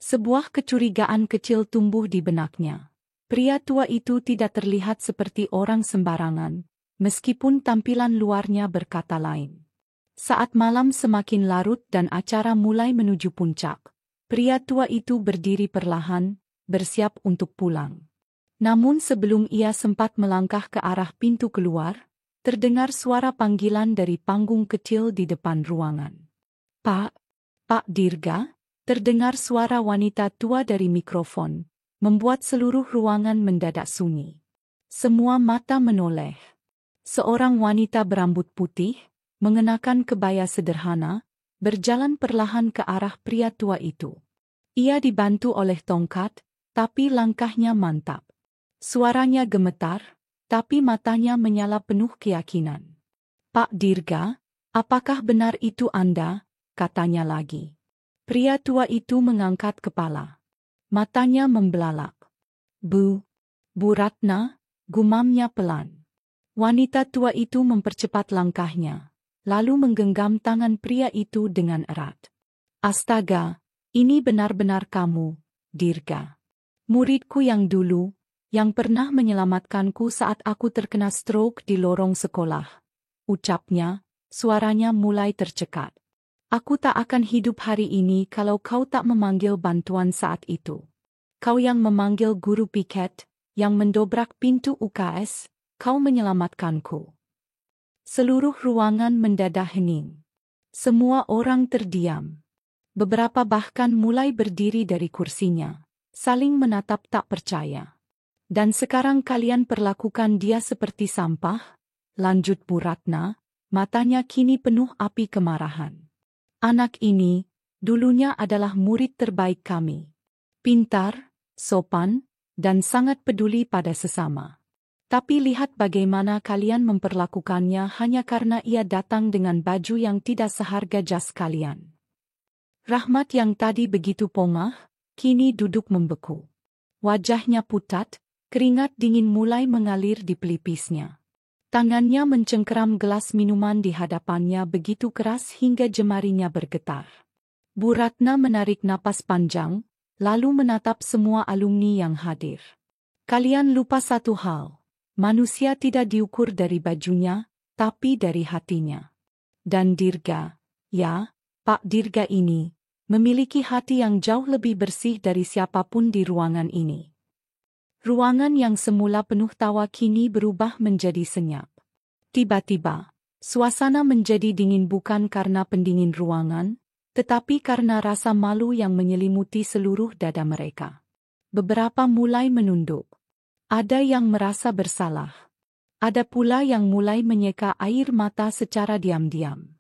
Sebuah kecurigaan kecil tumbuh di benaknya. Pria tua itu tidak terlihat seperti orang sembarangan, meskipun tampilan luarnya berkata lain. Saat malam semakin larut dan acara mulai menuju puncak, pria tua itu berdiri perlahan, bersiap untuk pulang. Namun sebelum ia sempat melangkah ke arah pintu keluar, terdengar suara panggilan dari panggung kecil di depan ruangan. "Pak, Pak Dirga," terdengar suara wanita tua dari mikrofon, membuat seluruh ruangan mendadak sunyi. Semua mata menoleh. Seorang wanita berambut putih, mengenakan kebaya sederhana, berjalan perlahan ke arah pria tua itu. Ia dibantu oleh tongkat, tapi langkahnya mantap. Suaranya gemetar, tapi matanya menyala penuh keyakinan. "Pak Dirga, apakah benar itu Anda?" katanya lagi. Pria tua itu mengangkat kepala. Matanya membelalak. Bu Ratna," gumamnya pelan. Wanita tua itu mempercepat langkahnya, lalu menggenggam tangan pria itu dengan erat. "Astaga, ini benar-benar kamu, Dirga. Muridku yang dulu, yang pernah menyelamatkanku saat aku terkena stroke di lorong sekolah," ucapnya, suaranya mulai tercekat. "Aku tak akan hidup hari ini kalau kau tak memanggil bantuan saat itu. Kau yang memanggil guru piket, yang mendobrak pintu UKS, kau menyelamatkanku." Seluruh ruangan mendadak hening. Semua orang terdiam. Beberapa bahkan mulai berdiri dari kursinya, saling menatap tak percaya. "Dan sekarang kalian perlakukan dia seperti sampah?" lanjut Bu Ratna, matanya kini penuh api kemarahan. "Anak ini, dulunya adalah murid terbaik kami. Pintar, sopan, dan sangat peduli pada sesama. Tapi lihat bagaimana kalian memperlakukannya hanya karena ia datang dengan baju yang tidak seharga jas kalian." Rahmat yang tadi begitu pongah, kini duduk membeku. Wajahnya pucat, keringat dingin mulai mengalir di pelipisnya. Tangannya mencengkeram gelas minuman di hadapannya begitu keras hingga jemarinya bergetar. Bu Ratna menarik napas panjang, lalu menatap semua alumni yang hadir. "Kalian lupa satu hal. Manusia tidak diukur dari bajunya, tapi dari hatinya. Dan Dirga, ya, Pak Dirga ini, memiliki hati yang jauh lebih bersih dari siapapun di ruangan ini." Ruangan yang semula penuh tawa kini berubah menjadi senyap. Tiba-tiba, suasana menjadi dingin bukan karena pendingin ruangan, tetapi karena rasa malu yang menyelimuti seluruh dada mereka. Beberapa mulai menunduk. Ada yang merasa bersalah. Ada pula yang mulai menyeka air mata secara diam-diam.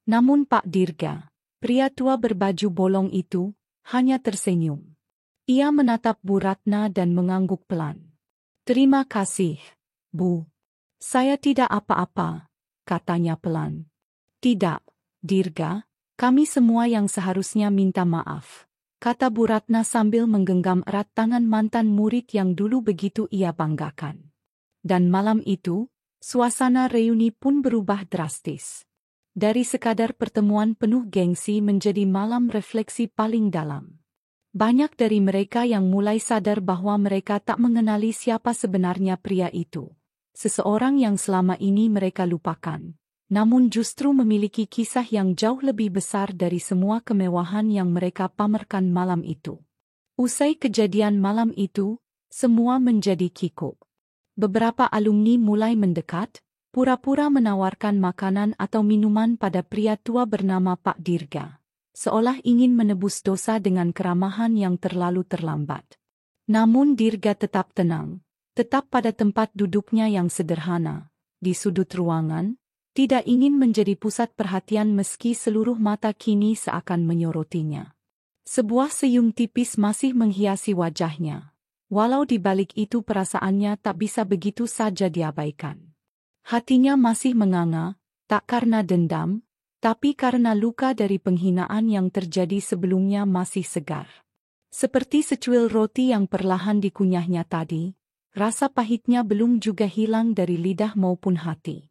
Namun Pak Dirga, pria tua berbaju bolong itu, hanya tersenyum. Ia menatap Bu Ratna dan mengangguk pelan. "Terima kasih, Bu. Saya tidak apa-apa," katanya pelan. "Tidak, Dirga, kami semua yang seharusnya minta maaf," kata Bu Ratna sambil menggenggam erat tangan mantan murid yang dulu begitu ia banggakan. Dan malam itu, suasana reuni pun berubah drastis. Dari sekadar pertemuan penuh gengsi menjadi malam refleksi paling dalam. Banyak dari mereka yang mulai sadar bahwa mereka tak mengenali siapa sebenarnya pria itu. Seseorang yang selama ini mereka lupakan, namun justru memiliki kisah yang jauh lebih besar dari semua kemewahan yang mereka pamerkan malam itu. Usai kejadian malam itu, semua menjadi kikuk. Beberapa alumni mulai mendekat, pura-pura menawarkan makanan atau minuman pada pria tua bernama Pak Dirga, seolah ingin menebus dosa dengan keramahan yang terlalu terlambat. Namun Dirga tetap tenang, tetap pada tempat duduknya yang sederhana, di sudut ruangan, tidak ingin menjadi pusat perhatian meski seluruh mata kini seakan menyorotinya. Sebuah senyum tipis masih menghiasi wajahnya, walau di balik itu perasaannya tak bisa begitu saja diabaikan. Hatinya masih menganga, tak karena dendam, tapi karena luka dari penghinaan yang terjadi sebelumnya masih segar. Seperti secuil roti yang perlahan dikunyahnya tadi, rasa pahitnya belum juga hilang dari lidah maupun hati.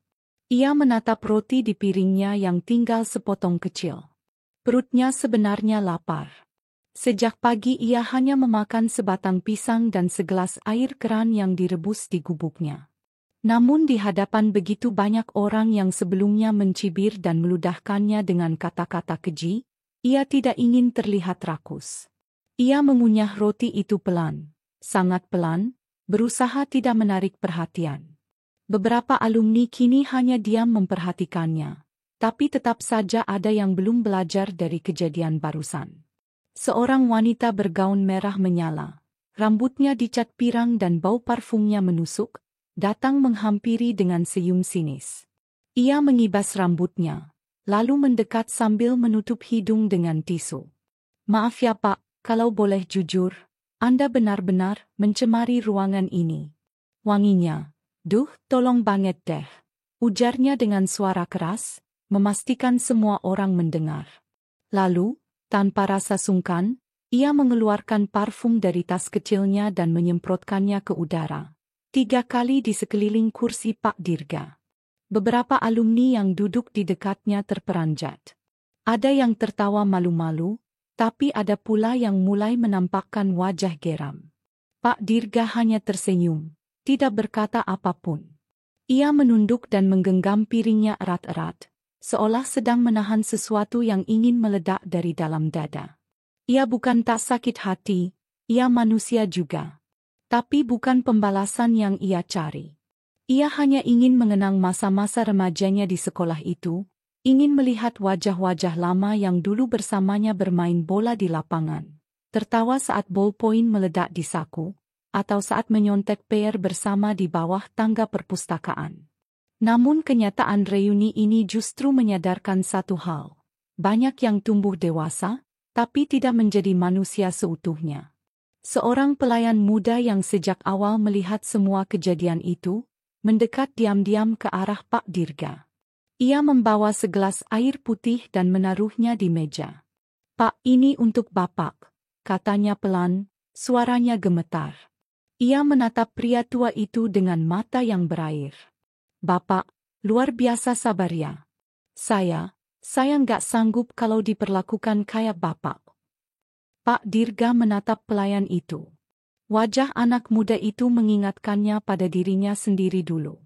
Ia menatap roti di piringnya yang tinggal sepotong kecil. Perutnya sebenarnya lapar. Sejak pagi ia hanya memakan sebatang pisang dan segelas air keran yang direbus di gubuknya. Namun di hadapan begitu banyak orang yang sebelumnya mencibir dan meludahkannya dengan kata-kata keji, ia tidak ingin terlihat rakus. Ia mengunyah roti itu pelan, sangat pelan, berusaha tidak menarik perhatian. Beberapa alumni kini hanya diam memperhatikannya, tapi tetap saja ada yang belum belajar dari kejadian barusan. Seorang wanita bergaun merah menyala, rambutnya dicat pirang dan bau parfumnya menusuk, datang menghampiri dengan senyum sinis. Ia mengibas rambutnya, lalu mendekat sambil menutup hidung dengan tisu. "Maaf ya Pak, kalau boleh jujur, Anda benar-benar mencemari ruangan ini." Wanginya, "Duh, tolong banget deh," ujarnya dengan suara keras, memastikan semua orang mendengar. Lalu, tanpa rasa sungkan, ia mengeluarkan parfum dari tas kecilnya dan menyemprotkannya ke udara. 3 kali di sekeliling kursi Pak Dirga. Beberapa alumni yang duduk di dekatnya terperanjat. Ada yang tertawa malu-malu, tapi ada pula yang mulai menampakkan wajah geram. Pak Dirga hanya tersenyum, tidak berkata apapun. Ia menunduk dan menggenggam piringnya erat-erat, seolah sedang menahan sesuatu yang ingin meledak dari dalam dada. Ia bukan tak sakit hati, ia manusia juga. Tapi bukan pembalasan yang ia cari. Ia hanya ingin mengenang masa-masa remajanya di sekolah itu, ingin melihat wajah-wajah lama yang dulu bersamanya bermain bola di lapangan, tertawa saat ballpoint meledak di saku, atau saat menyontek PR bersama di bawah tangga perpustakaan. Namun kenyataan reuni ini justru menyadarkan satu hal. Banyak yang tumbuh dewasa, tapi tidak menjadi manusia seutuhnya. Seorang pelayan muda yang sejak awal melihat semua kejadian itu, mendekat diam-diam ke arah Pak Dirga. Ia membawa segelas air putih dan menaruhnya di meja. "Pak, ini untuk Bapak," katanya pelan, suaranya gemetar. Ia menatap pria tua itu dengan mata yang berair. "Bapak, luar biasa sabar ya. Saya nggak sanggup kalau diperlakukan kayak Bapak." Pak Dirga menatap pelayan itu. Wajah anak muda itu mengingatkannya pada dirinya sendiri dulu.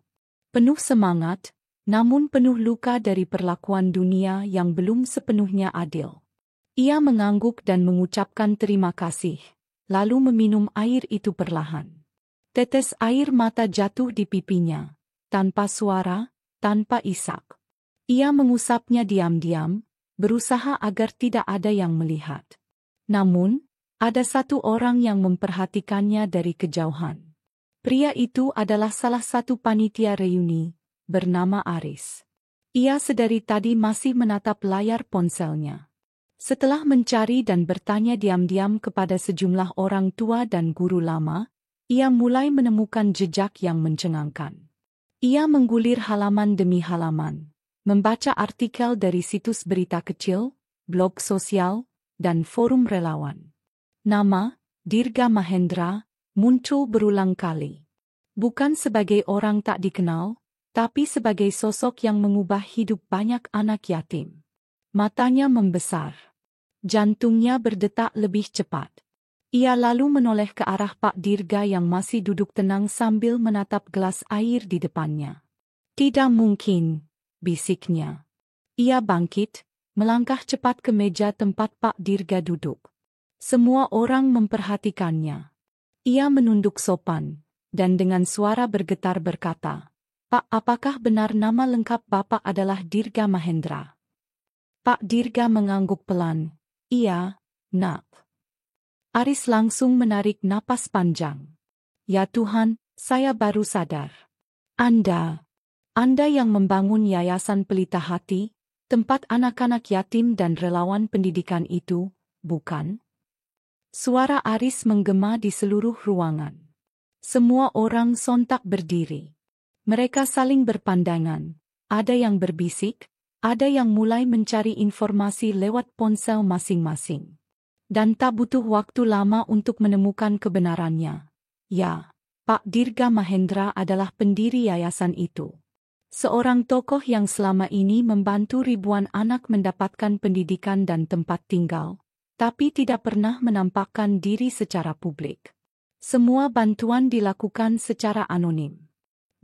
Penuh semangat, namun penuh luka dari perlakuan dunia yang belum sepenuhnya adil. Ia mengangguk dan mengucapkan terima kasih, lalu meminum air itu perlahan. Tetes air mata jatuh di pipinya. Tanpa suara, tanpa isak. Ia mengusapnya diam-diam, berusaha agar tidak ada yang melihat. Namun, ada satu orang yang memperhatikannya dari kejauhan. Pria itu adalah salah satu panitia reuni, bernama Aris. Ia sedari tadi masih menatap layar ponselnya. Setelah mencari dan bertanya diam-diam kepada sejumlah orang tua dan guru lama, ia mulai menemukan jejak yang mencengangkan. Ia menggulir halaman demi halaman, membaca artikel dari situs berita kecil, blog sosial, dan forum relawan. Nama, Dirga Mahendra, muncul berulang kali. Bukan sebagai orang tak dikenal, tapi sebagai sosok yang mengubah hidup banyak anak yatim. Matanya membesar. Jantungnya berdetak lebih cepat. Ia lalu menoleh ke arah Pak Dirga yang masih duduk tenang sambil menatap gelas air di depannya. "Tidak mungkin," bisiknya. Ia bangkit, melangkah cepat ke meja tempat Pak Dirga duduk. Semua orang memperhatikannya. Ia menunduk sopan, dan dengan suara bergetar berkata, "Pak, apakah benar nama lengkap Bapak adalah Dirga Mahendra?" Pak Dirga mengangguk pelan, "Iya, Nak." Aris langsung menarik napas panjang. "Ya Tuhan, saya baru sadar. Anda yang membangun Yayasan Pelita Hati, tempat anak-anak yatim dan relawan pendidikan itu, bukan?" Suara Aris menggema di seluruh ruangan. Semua orang sontak berdiri. Mereka saling berpandangan, ada yang berbisik, ada yang mulai mencari informasi lewat ponsel masing-masing. Dan tak butuh waktu lama untuk menemukan kebenarannya. Ya, Pak Dirga Mahendra adalah pendiri yayasan itu. Seorang tokoh yang selama ini membantu ribuan anak mendapatkan pendidikan dan tempat tinggal, tapi tidak pernah menampakkan diri secara publik. Semua bantuan dilakukan secara anonim.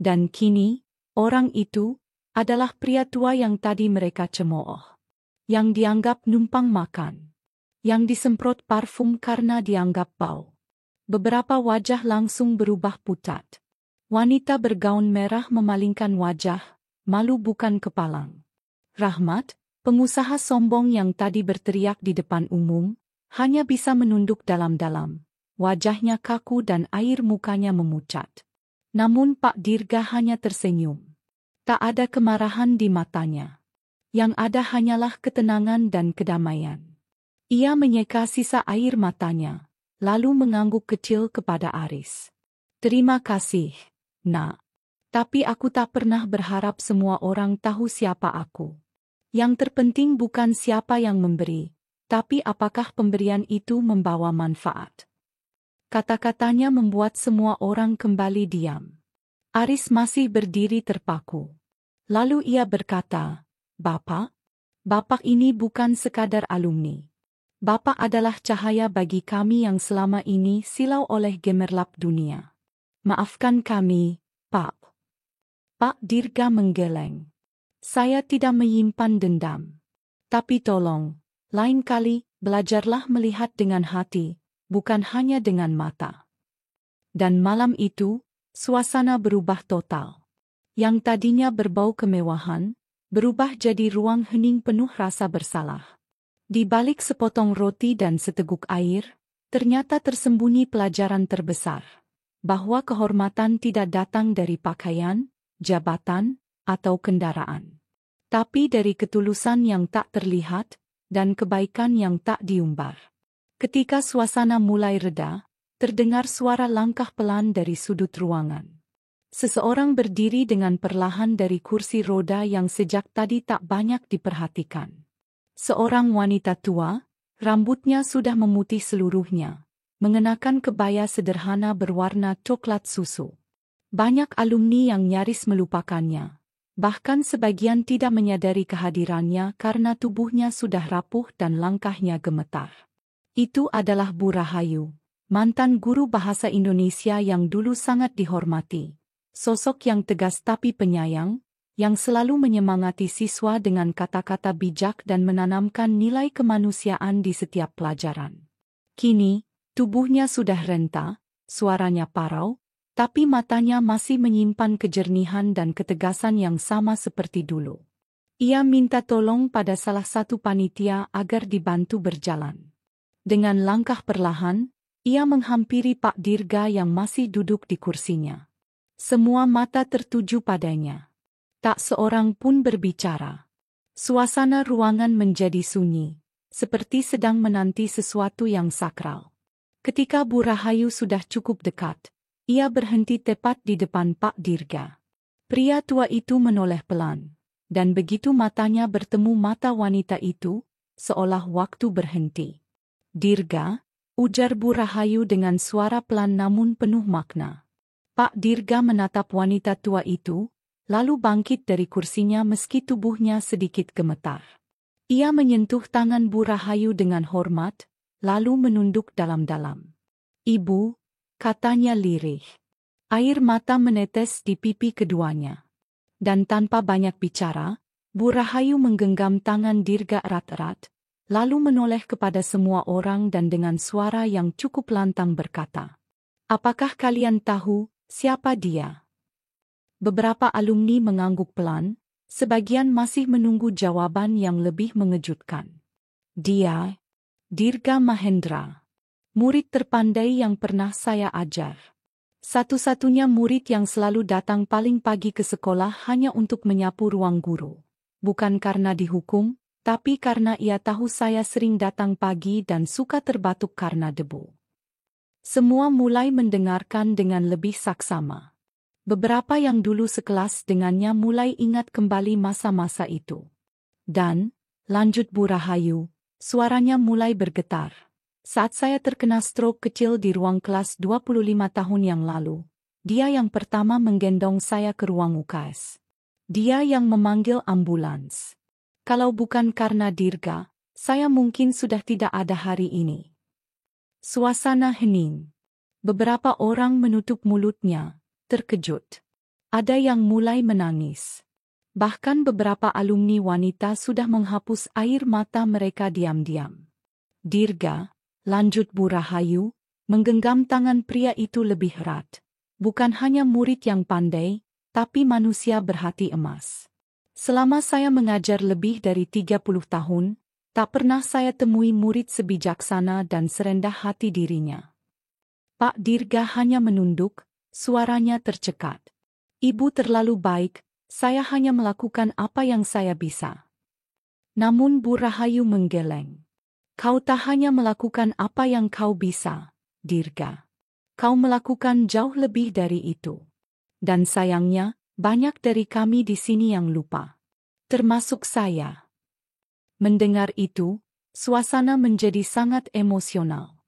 Dan kini, orang itu adalah pria tua yang tadi mereka cemooh. Yang dianggap numpang makan. Yang disemprot parfum karena dianggap bau. Beberapa wajah langsung berubah pucat. Wanita bergaun merah memalingkan wajah, malu bukan kepalang. Rahmat, pengusaha sombong yang tadi berteriak di depan umum, hanya bisa menunduk dalam-dalam. Wajahnya kaku dan air mukanya memucat. Namun Pak Dirga hanya tersenyum. Tak ada kemarahan di matanya. Yang ada hanyalah ketenangan dan kedamaian. Ia menyeka sisa air matanya, lalu mengangguk kecil kepada Aris. Terima kasih, Nak. Tapi aku tak pernah berharap semua orang tahu siapa aku. Yang terpenting bukan siapa yang memberi, tapi apakah pemberian itu membawa manfaat. Kata-katanya membuat semua orang kembali diam. Aris masih berdiri terpaku. Lalu ia berkata, Bapak ini bukan sekadar alumni. Bapak adalah cahaya bagi kami yang selama ini silau oleh gemerlap dunia. Maafkan kami, Pak. Pak Dirga menggeleng. Saya tidak menyimpan dendam. Tapi tolong, lain kali, belajarlah melihat dengan hati, bukan hanya dengan mata. Dan malam itu, suasana berubah total. Yang tadinya berbau kemewahan, berubah jadi ruang hening penuh rasa bersalah. Di balik sepotong roti dan seteguk air, ternyata tersembunyi pelajaran terbesar. Bahwa kehormatan tidak datang dari pakaian, jabatan, atau kendaraan. Tapi dari ketulusan yang tak terlihat, dan kebaikan yang tak diumbar. Ketika suasana mulai reda, terdengar suara langkah pelan dari sudut ruangan. Seseorang berdiri dengan perlahan dari kursi roda yang sejak tadi tak banyak diperhatikan. Seorang wanita tua, rambutnya sudah memutih seluruhnya, mengenakan kebaya sederhana berwarna coklat susu. Banyak alumni yang nyaris melupakannya. Bahkan sebagian tidak menyadari kehadirannya karena tubuhnya sudah rapuh dan langkahnya gemetar. Itu adalah Bu Rahayu, mantan guru bahasa Indonesia yang dulu sangat dihormati. Sosok yang tegas tapi penyayang, yang selalu menyemangati siswa dengan kata-kata bijak dan menanamkan nilai kemanusiaan di setiap pelajaran. Kini, tubuhnya sudah renta, suaranya parau, tapi matanya masih menyimpan kejernihan dan ketegasan yang sama seperti dulu. Ia minta tolong pada salah satu panitia agar dibantu berjalan. Dengan langkah perlahan, ia menghampiri Pak Dirga yang masih duduk di kursinya. Semua mata tertuju padanya. Tak seorang pun berbicara. Suasana ruangan menjadi sunyi, seperti sedang menanti sesuatu yang sakral. Ketika Bu Rahayu sudah cukup dekat, ia berhenti tepat di depan Pak Dirga. Pria tua itu menoleh pelan, dan begitu matanya bertemu mata wanita itu, seolah waktu berhenti. Dirga, ujar Bu Rahayu dengan suara pelan namun penuh makna. Pak Dirga menatap wanita tua itu, lalu bangkit dari kursinya meski tubuhnya sedikit gemetar. Ia menyentuh tangan Bu Rahayu dengan hormat, lalu menunduk dalam-dalam. Ibu, katanya lirih. Air mata menetes di pipi keduanya. Dan tanpa banyak bicara, Bu Rahayu menggenggam tangan Dirga erat-erat, lalu menoleh kepada semua orang dan dengan suara yang cukup lantang berkata, "Apakah kalian tahu siapa dia?" Beberapa alumni mengangguk pelan, sebagian masih menunggu jawaban yang lebih mengejutkan. Dia, Dirga Mahendra, murid terpandai yang pernah saya ajar. Satu-satunya murid yang selalu datang paling pagi ke sekolah hanya untuk menyapu ruang guru. Bukan karena dihukum, tapi karena ia tahu saya sering datang pagi dan suka terbatuk karena debu. Semua mulai mendengarkan dengan lebih saksama. Beberapa yang dulu sekelas dengannya mulai ingat kembali masa-masa itu. Dan, lanjut Bu Rahayu, suaranya mulai bergetar. Saat saya terkena stroke kecil di ruang kelas 25 tahun yang lalu, dia yang pertama menggendong saya ke ruang UKS. Dia yang memanggil ambulans. Kalau bukan karena Dirga, saya mungkin sudah tidak ada hari ini. Suasana hening. Beberapa orang menutup mulutnya, terkejut. Ada yang mulai menangis. Bahkan beberapa alumni wanita sudah menghapus air mata mereka diam-diam. Dirga, lanjut Bu Rahayu, menggenggam tangan pria itu lebih erat. Bukan hanya murid yang pandai, tapi manusia berhati emas. Selama saya mengajar lebih dari 30 tahun, tak pernah saya temui murid sebijaksana dan serendah hati dirinya. Pak Dirga hanya menunduk, suaranya tercekat. Ibu terlalu baik, saya hanya melakukan apa yang saya bisa. Namun Bu Rahayu menggeleng. Kau tak hanya melakukan apa yang kau bisa, Dirga. Kau melakukan jauh lebih dari itu. Dan sayangnya, banyak dari kami di sini yang lupa. Termasuk saya. Mendengar itu, suasana menjadi sangat emosional.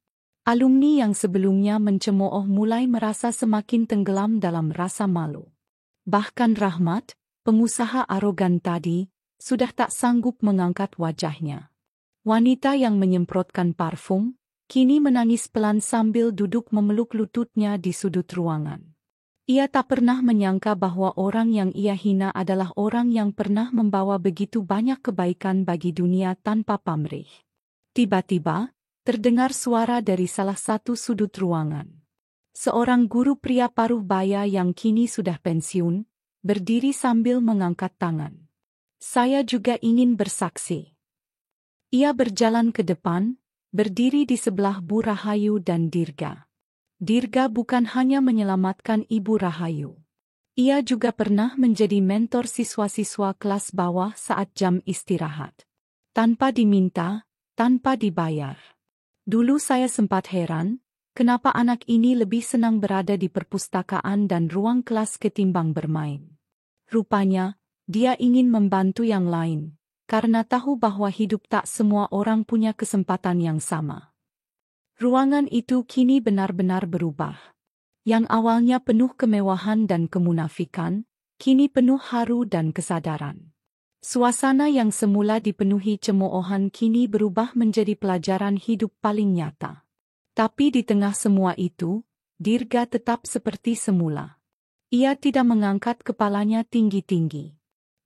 Alumni yang sebelumnya mencemooh mulai merasa semakin tenggelam dalam rasa malu. Bahkan Rahmat, pengusaha arogan tadi, sudah tak sanggup mengangkat wajahnya. Wanita yang menyemprotkan parfum, kini menangis pelan sambil duduk memeluk lututnya di sudut ruangan. Ia tak pernah menyangka bahwa orang yang ia hina adalah orang yang pernah membawa begitu banyak kebaikan bagi dunia tanpa pamrih. Tiba-tiba, terdengar suara dari salah satu sudut ruangan. Seorang guru pria paruh baya yang kini sudah pensiun, berdiri sambil mengangkat tangan. Saya juga ingin bersaksi. Ia berjalan ke depan, berdiri di sebelah Bu Rahayu dan Dirga. Dirga bukan hanya menyelamatkan Ibu Rahayu. Ia juga pernah menjadi mentor siswa-siswa kelas bawah saat jam istirahat. Tanpa diminta, tanpa dibayar. Dulu saya sempat heran, kenapa anak ini lebih senang berada di perpustakaan dan ruang kelas ketimbang bermain. Rupanya, dia ingin membantu yang lain, karena tahu bahwa hidup tak semua orang punya kesempatan yang sama. Ruangan itu kini benar-benar berubah. Yang awalnya penuh kemewahan dan kemunafikan, kini penuh haru dan kesadaran. Suasana yang semula dipenuhi cemoohan kini berubah menjadi pelajaran hidup paling nyata. Tapi di tengah semua itu, Dirga tetap seperti semula. Ia tidak mengangkat kepalanya tinggi-tinggi.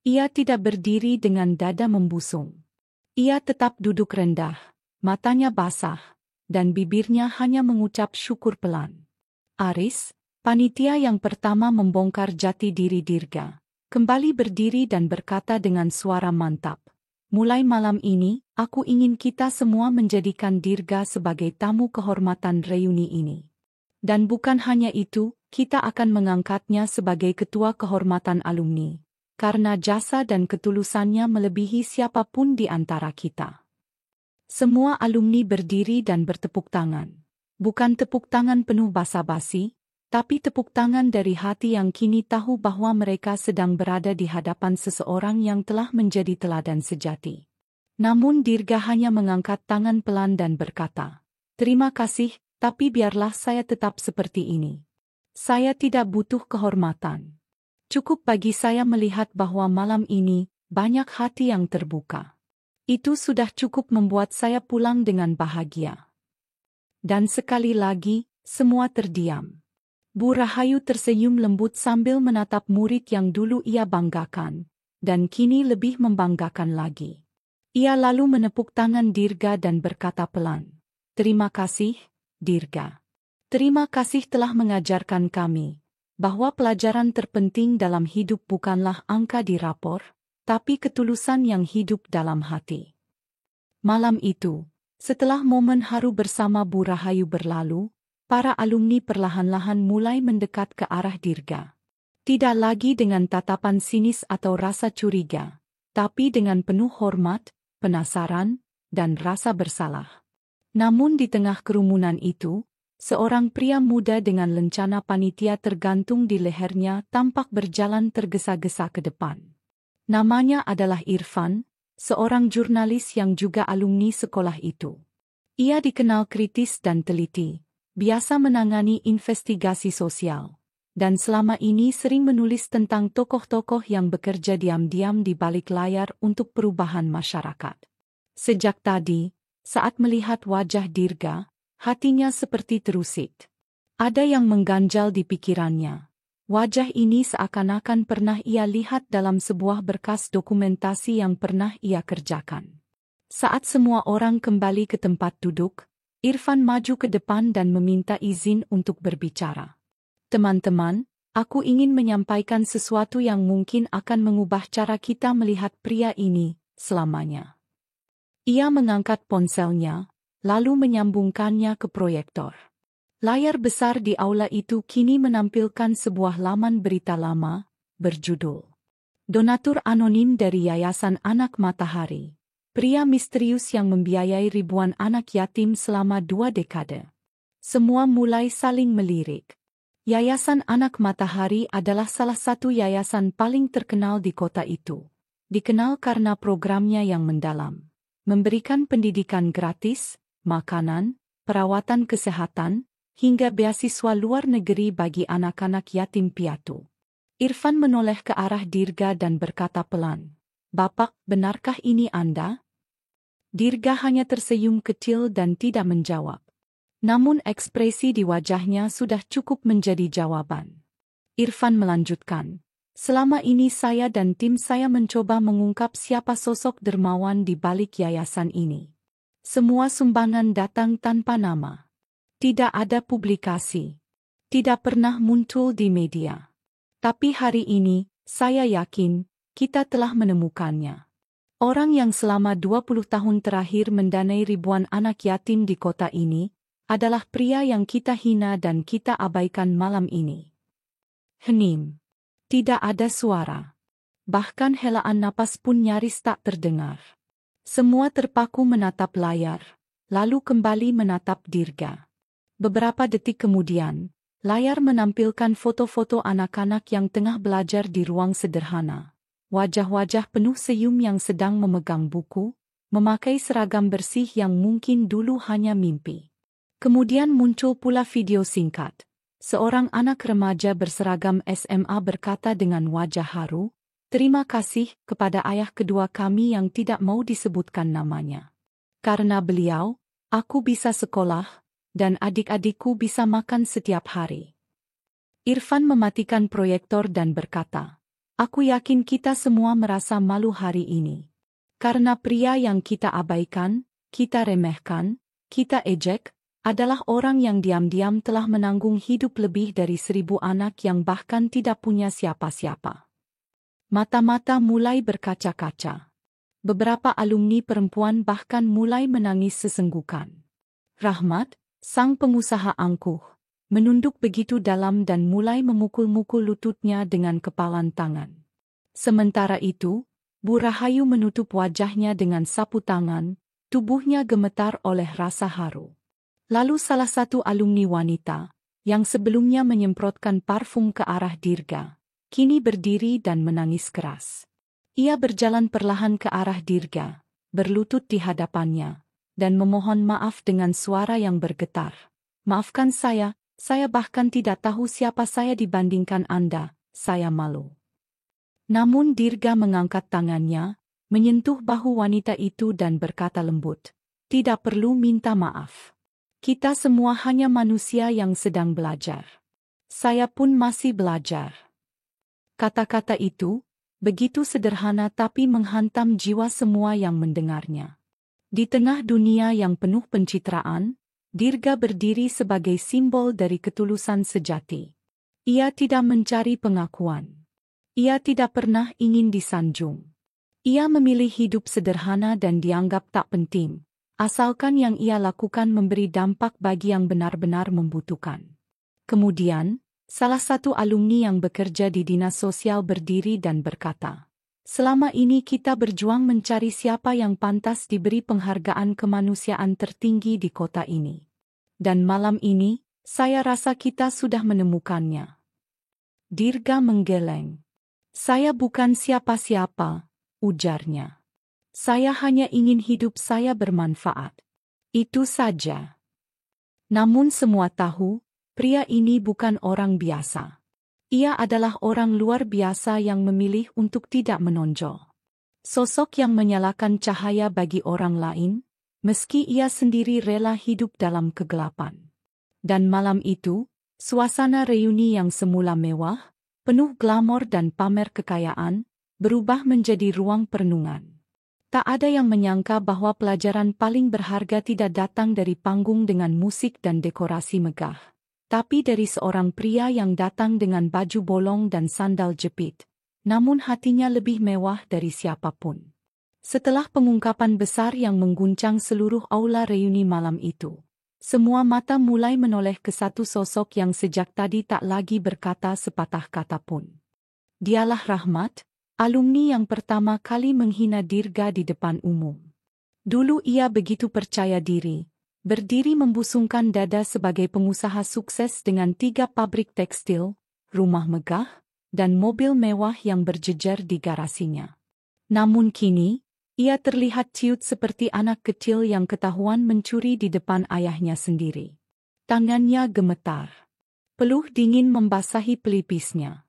Ia tidak berdiri dengan dada membusung. Ia tetap duduk rendah, matanya basah, dan bibirnya hanya mengucap syukur pelan. Aris, panitia yang pertama membongkar jati diri Dirga, kembali berdiri dan berkata dengan suara mantap, "Mulai malam ini, aku ingin kita semua menjadikan Dirga sebagai tamu kehormatan reuni ini. Dan bukan hanya itu, kita akan mengangkatnya sebagai ketua kehormatan alumni, karena jasa dan ketulusannya melebihi siapapun di antara kita." Semua alumni berdiri dan bertepuk tangan. Bukan tepuk tangan penuh basa-basi, tapi tepuk tangan dari hati yang kini tahu bahwa mereka sedang berada di hadapan seseorang yang telah menjadi teladan sejati. Namun Dirga hanya mengangkat tangan pelan dan berkata, "Terima kasih, tapi biarlah saya tetap seperti ini. Saya tidak butuh kehormatan. Cukup bagi saya melihat bahwa malam ini, banyak hati yang terbuka. Itu sudah cukup membuat saya pulang dengan bahagia." Dan sekali lagi, semua terdiam. Bu Rahayu tersenyum lembut sambil menatap murid yang dulu ia banggakan, dan kini lebih membanggakan lagi. Ia lalu menepuk tangan Dirga dan berkata pelan, "Terima kasih, Dirga. Terima kasih telah mengajarkan kami bahwa pelajaran terpenting dalam hidup bukanlah angka di rapor, tapi ketulusan yang hidup dalam hati." Malam itu, setelah momen haru bersama Bu Rahayu berlalu, para alumni perlahan-lahan mulai mendekat ke arah Dirga. Tidak lagi dengan tatapan sinis atau rasa curiga, tapi dengan penuh hormat, penasaran, dan rasa bersalah. Namun di tengah kerumunan itu, seorang pria muda dengan lencana panitia tergantung di lehernya tampak berjalan tergesa-gesa ke depan. Namanya adalah Irfan, seorang jurnalis yang juga alumni sekolah itu. Ia dikenal kritis dan teliti, biasa menangani investigasi sosial. dan selama ini sering menulis tentang tokoh-tokoh yang bekerja diam-diam di balik layar untuk perubahan masyarakat. Sejak tadi, saat melihat wajah Dirga, hatinya seperti terusik. Ada yang mengganjal di pikirannya. Wajah ini seakan-akan pernah ia lihat dalam sebuah berkas dokumentasi yang pernah ia kerjakan. Saat semua orang kembali ke tempat duduk, Irfan maju ke depan dan meminta izin untuk berbicara. Teman-teman, aku ingin menyampaikan sesuatu yang mungkin akan mengubah cara kita melihat pria ini selamanya. Ia mengangkat ponselnya, lalu menyambungkannya ke proyektor. Layar besar di aula itu kini menampilkan sebuah laman berita lama, berjudul Donatur Anonim dari Yayasan Anak Matahari. Pria misterius yang membiayai ribuan anak yatim selama 2 dekade. Semua mulai saling melirik. Yayasan Anak Matahari adalah salah satu yayasan paling terkenal di kota itu. Dikenal karena programnya yang mendalam. Memberikan pendidikan gratis, makanan, perawatan kesehatan, hingga beasiswa luar negeri bagi anak-anak yatim piatu. Irfan menoleh ke arah Dirga dan berkata pelan, "Bapak, benarkah ini Anda?" Dirga hanya tersenyum kecil dan tidak menjawab. Namun ekspresi di wajahnya sudah cukup menjadi jawaban. Irfan melanjutkan, "Selama ini saya dan tim saya mencoba mengungkap siapa sosok dermawan di balik yayasan ini. Semua sumbangan datang tanpa nama. Tidak ada publikasi. Tidak pernah muncul di media. Tapi hari ini, saya yakin, kita telah menemukannya. Orang yang selama 20 tahun terakhir mendanai ribuan anak yatim di kota ini, adalah pria yang kita hina dan kita abaikan malam ini." Hening. Tidak ada suara. Bahkan helaan napas pun nyaris tak terdengar. Semua terpaku menatap layar, lalu kembali menatap Dirga. Beberapa detik kemudian, layar menampilkan foto-foto anak-anak yang tengah belajar di ruang sederhana. Wajah-wajah penuh senyum yang sedang memegang buku, memakai seragam bersih yang mungkin dulu hanya mimpi. Kemudian muncul pula video singkat. Seorang anak remaja berseragam SMA berkata dengan wajah haru, "Terima kasih kepada ayah kedua kami yang tidak mau disebutkan namanya. Karena beliau, aku bisa sekolah, dan adik-adikku bisa makan setiap hari." Irfan mematikan proyektor dan berkata, "Aku yakin kita semua merasa malu hari ini. Karena pria yang kita abaikan, kita remehkan, kita ejek, adalah orang yang diam-diam telah menanggung hidup lebih dari 1.000 anak yang bahkan tidak punya siapa-siapa." Mata-mata mulai berkaca-kaca. Beberapa alumni perempuan bahkan mulai menangis sesenggukan. Rahmat, sang pengusaha angkuh, menunduk begitu dalam dan mulai memukul-mukul lututnya dengan kepalan tangan. Sementara itu, Bu Rahayu menutup wajahnya dengan sapu tangan, tubuhnya gemetar oleh rasa haru. Lalu salah satu alumni wanita, yang sebelumnya menyemprotkan parfum ke arah Dirga, kini berdiri dan menangis keras. Ia berjalan perlahan ke arah Dirga, berlutut di hadapannya, dan memohon maaf dengan suara yang bergetar. "Maafkan saya bahkan tidak tahu siapa saya dibandingkan Anda, saya malu." Namun Dirga mengangkat tangannya, menyentuh bahu wanita itu dan berkata lembut, "Tidak perlu minta maaf. Kita semua hanya manusia yang sedang belajar. Saya pun masih belajar." Kata-kata itu, begitu sederhana tapi menghantam jiwa semua yang mendengarnya. Di tengah dunia yang penuh pencitraan, Dirga berdiri sebagai simbol dari ketulusan sejati. Ia tidak mencari pengakuan. Ia tidak pernah ingin disanjung. Ia memilih hidup sederhana dan dianggap tak penting, asalkan yang ia lakukan memberi dampak bagi yang benar-benar membutuhkan. Kemudian, salah satu alumni yang bekerja di dinas sosial berdiri dan berkata, "Selama ini kita berjuang mencari siapa yang pantas diberi penghargaan kemanusiaan tertinggi di kota ini. Dan malam ini, saya rasa kita sudah menemukannya." Dirga menggeleng. "Saya bukan siapa-siapa," ujarnya. "Saya hanya ingin hidup saya bermanfaat. Itu saja." Namun semua tahu, pria ini bukan orang biasa. Ia adalah orang luar biasa yang memilih untuk tidak menonjol. Sosok yang menyalakan cahaya bagi orang lain, meski ia sendiri rela hidup dalam kegelapan. Dan malam itu, suasana reuni yang semula mewah, penuh glamor dan pamer kekayaan, berubah menjadi ruang perenungan. Tak ada yang menyangka bahwa pelajaran paling berharga tidak datang dari panggung dengan musik dan dekorasi megah, tapi dari seorang pria yang datang dengan baju bolong dan sandal jepit, namun hatinya lebih mewah dari siapapun. Setelah pengungkapan besar yang mengguncang seluruh aula reuni malam itu, semua mata mulai menoleh ke satu sosok yang sejak tadi tak lagi berkata sepatah kata pun. Dialah Rahmat, alumni yang pertama kali menghina Dirga di depan umum. Dulu ia begitu percaya diri, berdiri membusungkan dada sebagai pengusaha sukses dengan 3 pabrik tekstil, rumah megah, dan mobil mewah yang berjejer di garasinya. Namun kini, ia terlihat ciut seperti anak kecil yang ketahuan mencuri di depan ayahnya sendiri. Tangannya gemetar. Peluh dingin membasahi pelipisnya.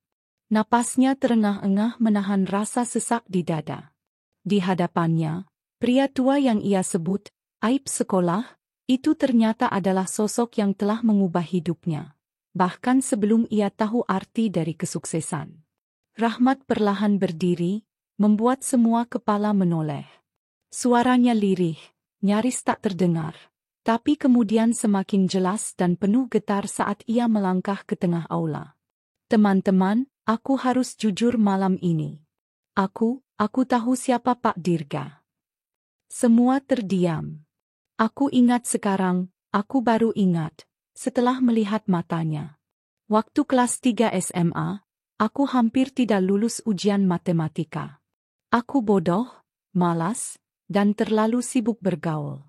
Napasnya terengah-engah menahan rasa sesak di dada. Di hadapannya, pria tua yang ia sebut aib sekolah, itu ternyata adalah sosok yang telah mengubah hidupnya. Bahkan sebelum ia tahu arti dari kesuksesan. Rahmat perlahan berdiri, membuat semua kepala menoleh. Suaranya lirih, nyaris tak terdengar, tapi kemudian semakin jelas dan penuh getar saat ia melangkah ke tengah aula. Teman-teman, aku harus jujur malam ini. Aku tahu siapa Pak Dirga. Semua terdiam. Aku ingat sekarang, aku baru ingat, setelah melihat matanya. Waktu kelas 3 SMA, aku hampir tidak lulus ujian matematika. Aku bodoh, malas, dan terlalu sibuk bergaul.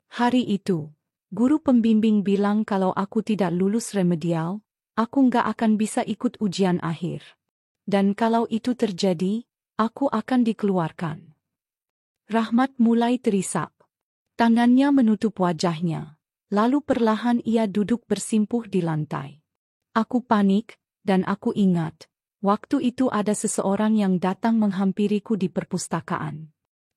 Hari itu, guru pembimbing bilang kalau aku tidak lulus remedial, aku nggak akan bisa ikut ujian akhir. Dan kalau itu terjadi, aku akan dikeluarkan. Rahmat mulai terisak. Tangannya menutup wajahnya, lalu perlahan ia duduk bersimpuh di lantai. Aku panik, dan aku ingat, waktu itu ada seseorang yang datang menghampiriku di perpustakaan.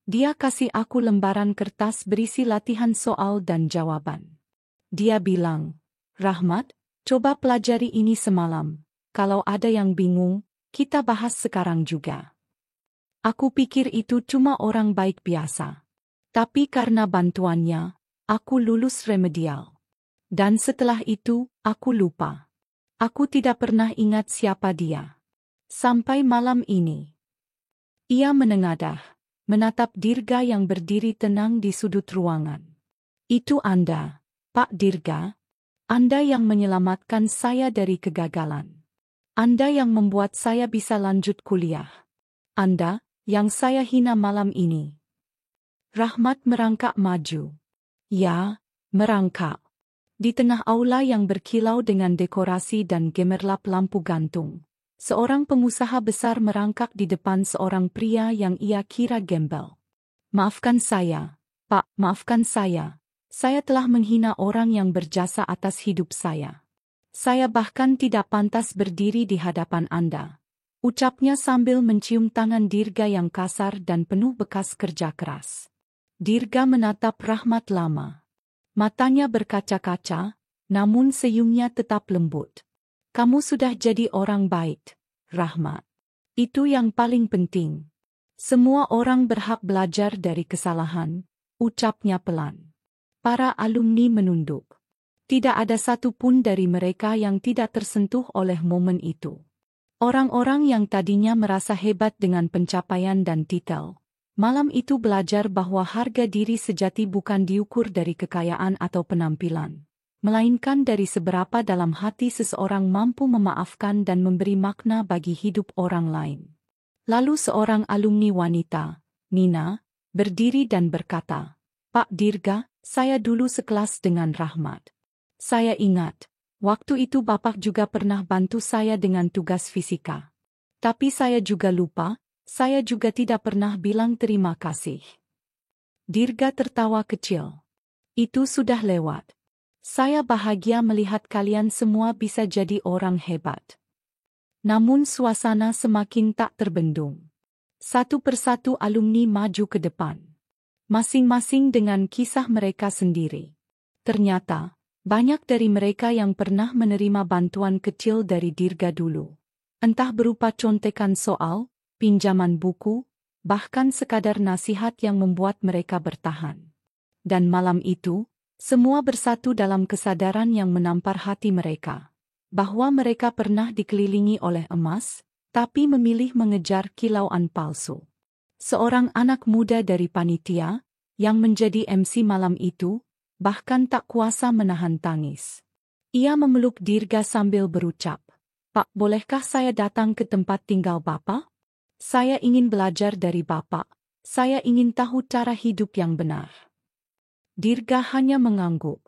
Dia kasih aku lembaran kertas berisi latihan soal dan jawaban. Dia bilang, Rahmat, coba pelajari ini semalam. Kalau ada yang bingung, kita bahas sekarang juga. Aku pikir itu cuma orang baik biasa. Tapi karena bantuannya, aku lulus remedial. Dan setelah itu, aku lupa. Aku tidak pernah ingat siapa dia. Sampai malam ini. Ia menengadah, menatap Dirga yang berdiri tenang di sudut ruangan. Itu Anda, Pak Dirga. Anda yang menyelamatkan saya dari kegagalan. Anda yang membuat saya bisa lanjut kuliah. Anda, yang saya hina malam ini. Rahmat merangkak maju. Ya, merangkak. Di tengah aula yang berkilau dengan dekorasi dan gemerlap lampu gantung, seorang pengusaha besar merangkak di depan seorang pria yang ia kira gembel. Maafkan saya, Pak, maafkan saya. Saya telah menghina orang yang berjasa atas hidup saya. Saya bahkan tidak pantas berdiri di hadapan Anda. Ucapnya sambil mencium tangan Dirga yang kasar dan penuh bekas kerja keras. Dirga menatap Rahmat lama. Matanya berkaca-kaca, namun senyumnya tetap lembut. Kamu sudah jadi orang baik, Rahmat. Itu yang paling penting. Semua orang berhak belajar dari kesalahan, ucapnya pelan. Para alumni menunduk. Tidak ada satu pun dari mereka yang tidak tersentuh oleh momen itu. Orang-orang yang tadinya merasa hebat dengan pencapaian dan titel, malam itu belajar bahwa harga diri sejati bukan diukur dari kekayaan atau penampilan, melainkan dari seberapa dalam hati seseorang mampu memaafkan dan memberi makna bagi hidup orang lain. Lalu seorang alumni wanita, Nina, berdiri dan berkata, Pak Dirga, saya dulu sekelas dengan Rahmat. Saya ingat, waktu itu Bapak juga pernah bantu saya dengan tugas fisika. Tapi saya juga lupa, saya juga tidak pernah bilang terima kasih. Dirga tertawa kecil. Itu sudah lewat. Saya bahagia melihat kalian semua bisa jadi orang hebat. Namun suasana semakin tak terbendung. Satu persatu alumni maju ke depan. Masing-masing dengan kisah mereka sendiri. Ternyata, banyak dari mereka yang pernah menerima bantuan kecil dari Dirga dulu. Entah berupa contekan soal, pinjaman buku, bahkan sekadar nasihat yang membuat mereka bertahan. Dan malam itu, semua bersatu dalam kesadaran yang menampar hati mereka. Bahwa mereka pernah dikelilingi oleh emas, tapi memilih mengejar kilauan palsu. Seorang anak muda dari panitia, yang menjadi MC malam itu, bahkan tak kuasa menahan tangis. Ia memeluk Dirga sambil berucap, "Pak, bolehkah saya datang ke tempat tinggal Bapak? Saya ingin belajar dari Bapak, saya ingin tahu cara hidup yang benar." Dirga hanya mengangguk.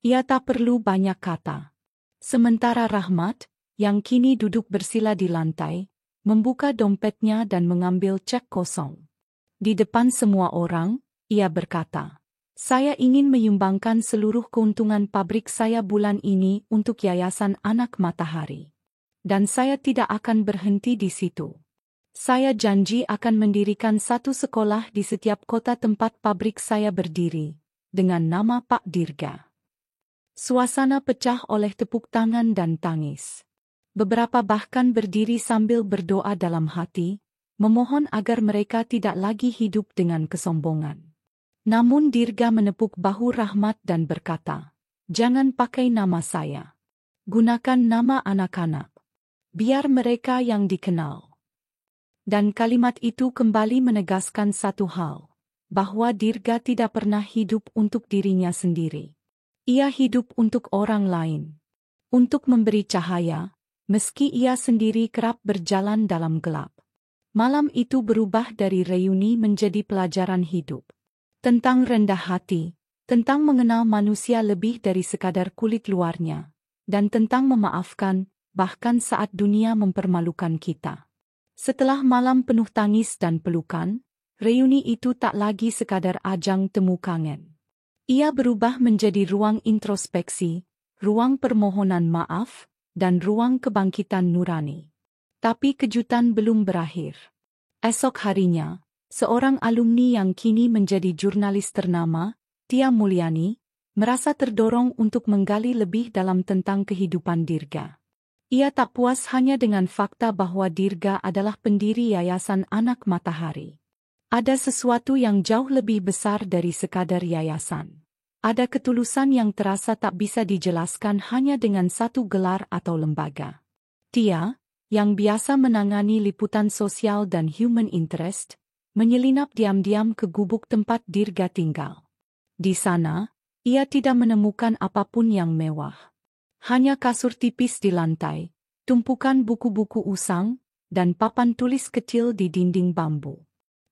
Ia tak perlu banyak kata. Sementara Rahmat, yang kini duduk bersila di lantai, membuka dompetnya dan mengambil cek kosong. Di depan semua orang, ia berkata, "Saya ingin menyumbangkan seluruh keuntungan pabrik saya bulan ini untuk Yayasan Anak Matahari. Dan saya tidak akan berhenti di situ. Saya janji akan mendirikan satu sekolah di setiap kota tempat pabrik saya berdiri, dengan nama Pak Dirga." Suasana pecah oleh tepuk tangan dan tangis. Beberapa bahkan berdiri sambil berdoa dalam hati, memohon agar mereka tidak lagi hidup dengan kesombongan. Namun Dirga menepuk bahu Rahmat dan berkata, "Jangan pakai nama saya. Gunakan nama anak-anak. Biar mereka yang dikenal." Dan kalimat itu kembali menegaskan satu hal, bahwa Dirga tidak pernah hidup untuk dirinya sendiri. Ia hidup untuk orang lain. Untuk memberi cahaya, meski ia sendiri kerap berjalan dalam gelap. Malam itu berubah dari reuni menjadi pelajaran hidup. Tentang rendah hati, tentang mengenal manusia lebih dari sekadar kulit luarnya, dan tentang memaafkan, bahkan saat dunia mempermalukan kita. Setelah malam penuh tangis dan pelukan, reuni itu tak lagi sekadar ajang temu kangen. Ia berubah menjadi ruang introspeksi, ruang permohonan maaf, dan ruang kebangkitan nurani. Tapi kejutan belum berakhir. Esok harinya, seorang alumni yang kini menjadi jurnalis ternama, Tia Mulyani, merasa terdorong untuk menggali lebih dalam tentang kehidupan Dirga. Ia tak puas hanya dengan fakta bahwa Dirga adalah pendiri Yayasan Anak Matahari. Ada sesuatu yang jauh lebih besar dari sekadar yayasan. Ada ketulusan yang terasa tak bisa dijelaskan hanya dengan satu gelar atau lembaga. Tia, yang biasa menangani liputan sosial dan human interest, menyelinap diam-diam ke gubuk tempat Dirga tinggal. Di sana, ia tidak menemukan apapun yang mewah. Hanya kasur tipis di lantai, tumpukan buku-buku usang, dan papan tulis kecil di dinding bambu.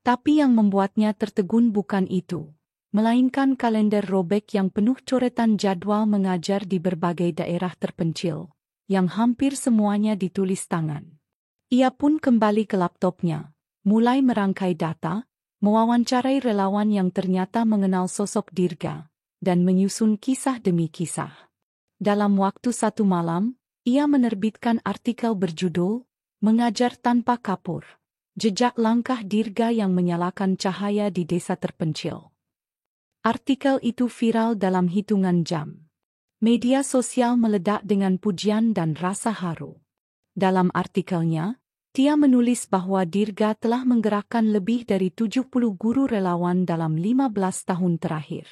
Tapi yang membuatnya tertegun bukan itu, melainkan kalender robek yang penuh coretan jadwal mengajar di berbagai daerah terpencil, yang hampir semuanya ditulis tangan. Ia pun kembali ke laptopnya, mulai merangkai data, mewawancarai relawan yang ternyata mengenal sosok Dirga, dan menyusun kisah demi kisah. Dalam waktu satu malam, ia menerbitkan artikel berjudul, "Mengajar Tanpa Kapur. Jejak Langkah Dirga yang Menyalakan Cahaya di Desa Terpencil." Artikel itu viral dalam hitungan jam. Media sosial meledak dengan pujian dan rasa haru. Dalam artikelnya, Tia menulis bahwa Dirga telah menggerakkan lebih dari 70 guru relawan dalam 15 tahun terakhir.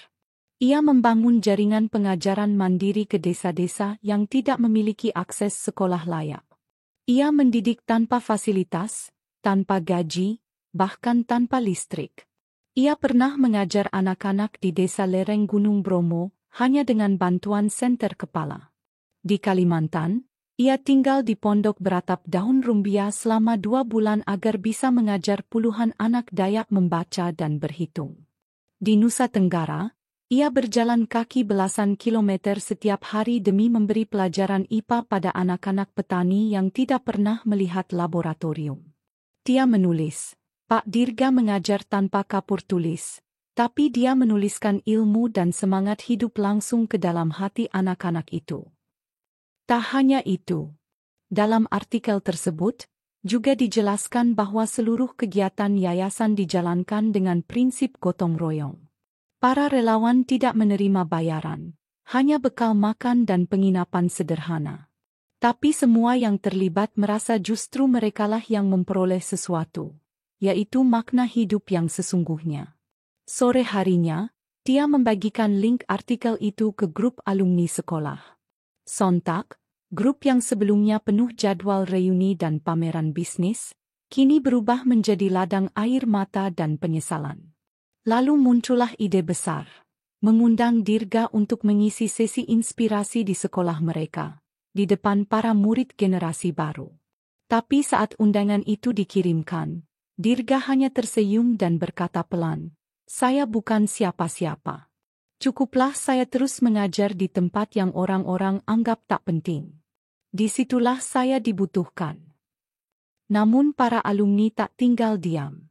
Ia membangun jaringan pengajaran mandiri ke desa-desa yang tidak memiliki akses sekolah layak. Ia mendidik tanpa fasilitas, tanpa gaji, bahkan tanpa listrik. Ia pernah mengajar anak-anak di desa lereng Gunung Bromo, hanya dengan bantuan senter kepala. Di Kalimantan, ia tinggal di pondok beratap daun rumbia selama 2 bulan agar bisa mengajar puluhan anak Dayak membaca dan berhitung. Di Nusa Tenggara, ia berjalan kaki belasan kilometer setiap hari demi memberi pelajaran IPA pada anak-anak petani yang tidak pernah melihat laboratorium. Tia menulis, "Pak Dirga mengajar tanpa kapur tulis. Tapi dia menuliskan ilmu dan semangat hidup langsung ke dalam hati anak-anak itu." Tak hanya itu. Dalam artikel tersebut, juga dijelaskan bahwa seluruh kegiatan yayasan dijalankan dengan prinsip gotong royong. Para relawan tidak menerima bayaran, hanya bekal makan dan penginapan sederhana. Tapi semua yang terlibat merasa justru merekalah yang memperoleh sesuatu, yaitu makna hidup yang sesungguhnya. Sore harinya, dia membagikan link artikel itu ke grup alumni sekolah. Sontak, grup yang sebelumnya penuh jadwal reuni dan pameran bisnis, kini berubah menjadi ladang air mata dan penyesalan. Lalu muncullah ide besar, mengundang Dirga untuk mengisi sesi inspirasi di sekolah mereka, di depan para murid generasi baru. Tapi saat undangan itu dikirimkan, Dirga hanya tersenyum dan berkata pelan, "Saya bukan siapa-siapa. Cukuplah saya terus mengajar di tempat yang orang-orang anggap tak penting. Disitulah saya dibutuhkan." Namun para alumni tak tinggal diam.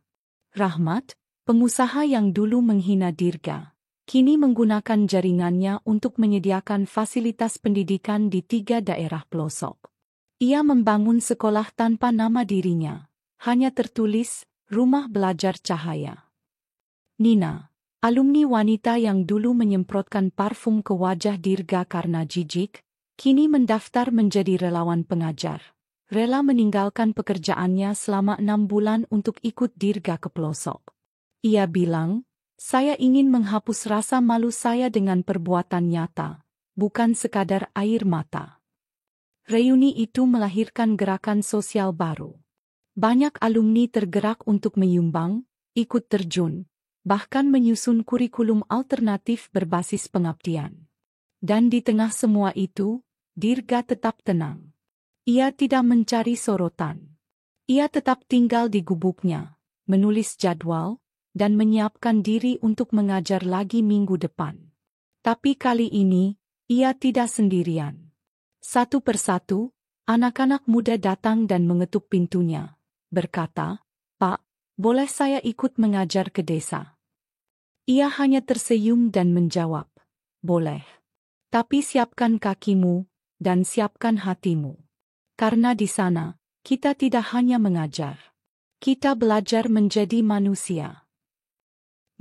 Rahmat, pengusaha yang dulu menghina Dirga, kini menggunakan jaringannya untuk menyediakan fasilitas pendidikan di 3 daerah pelosok. Ia membangun sekolah tanpa nama dirinya, hanya tertulis, Rumah Belajar Cahaya. Nina, alumni wanita yang dulu menyemprotkan parfum ke wajah Dirga karena jijik, kini mendaftar menjadi relawan pengajar. Rela meninggalkan pekerjaannya selama 6 bulan untuk ikut Dirga ke pelosok. Ia bilang, "Saya ingin menghapus rasa malu saya dengan perbuatan nyata, bukan sekadar air mata." Reuni itu melahirkan gerakan sosial baru. Banyak alumni tergerak untuk menyumbang, ikut terjun, bahkan menyusun kurikulum alternatif berbasis pengabdian. Dan di tengah semua itu, Dirga tetap tenang. Ia tidak mencari sorotan. Ia tetap tinggal di gubuknya, menulis jadwal, dan menyiapkan diri untuk mengajar lagi minggu depan. Tapi kali ini, ia tidak sendirian. Satu persatu, anak-anak muda datang dan mengetuk pintunya, berkata, "Pak, boleh saya ikut mengajar ke desa?" Ia hanya tersenyum dan menjawab, "Boleh. Tapi siapkan kakimu, dan siapkan hatimu. Karena di sana, kita tidak hanya mengajar. Kita belajar menjadi manusia."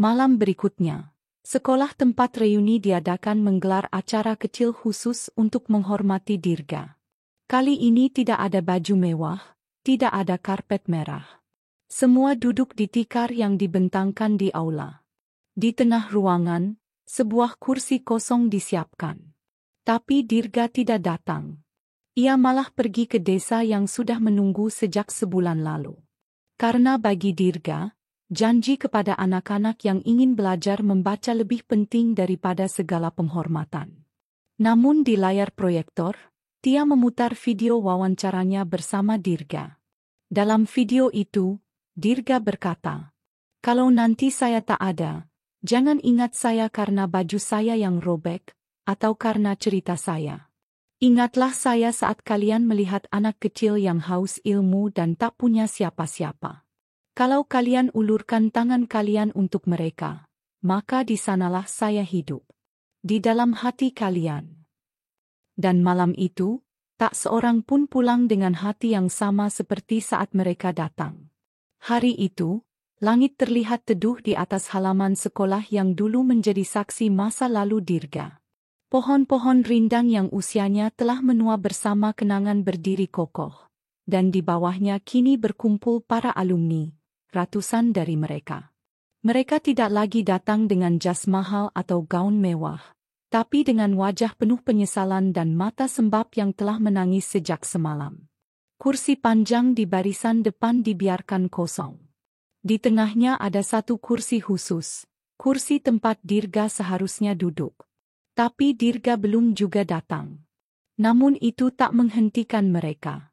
Malam berikutnya, sekolah tempat reuni diadakan menggelar acara kecil khusus untuk menghormati Dirga. Kali ini tidak ada baju mewah, tidak ada karpet merah. Semua duduk di tikar yang dibentangkan di aula. Di tengah ruangan, sebuah kursi kosong disiapkan. Tapi Dirga tidak datang. Ia malah pergi ke desa yang sudah menunggu sejak sebulan lalu. Karena bagi Dirga, janji kepada anak-anak yang ingin belajar membaca lebih penting daripada segala penghormatan. Namun di layar proyektor, dia memutar video wawancaranya bersama Dirga. Dalam video itu, Dirga berkata, "Kalau nanti saya tak ada, jangan ingat saya karena baju saya yang robek, atau karena cerita saya. Ingatlah saya saat kalian melihat anak kecil yang haus ilmu dan tak punya siapa-siapa. Kalau kalian ulurkan tangan kalian untuk mereka, maka di sanalah saya hidup. Di dalam hati kalian." Dan malam itu, tak seorang pun pulang dengan hati yang sama seperti saat mereka datang. Hari itu, langit terlihat teduh di atas halaman sekolah yang dulu menjadi saksi masa lalu Dirga. Pohon-pohon rindang yang usianya telah menua bersama kenangan berdiri kokoh, dan di bawahnya kini berkumpul para alumni. Ratusan dari mereka. Mereka tidak lagi datang dengan jas mahal atau gaun mewah, tapi dengan wajah penuh penyesalan dan mata sembab yang telah menangis sejak semalam. Kursi panjang di barisan depan dibiarkan kosong. Di tengahnya ada satu kursi khusus, kursi tempat Dirga seharusnya duduk. Tapi Dirga belum juga datang. Namun itu tak menghentikan mereka.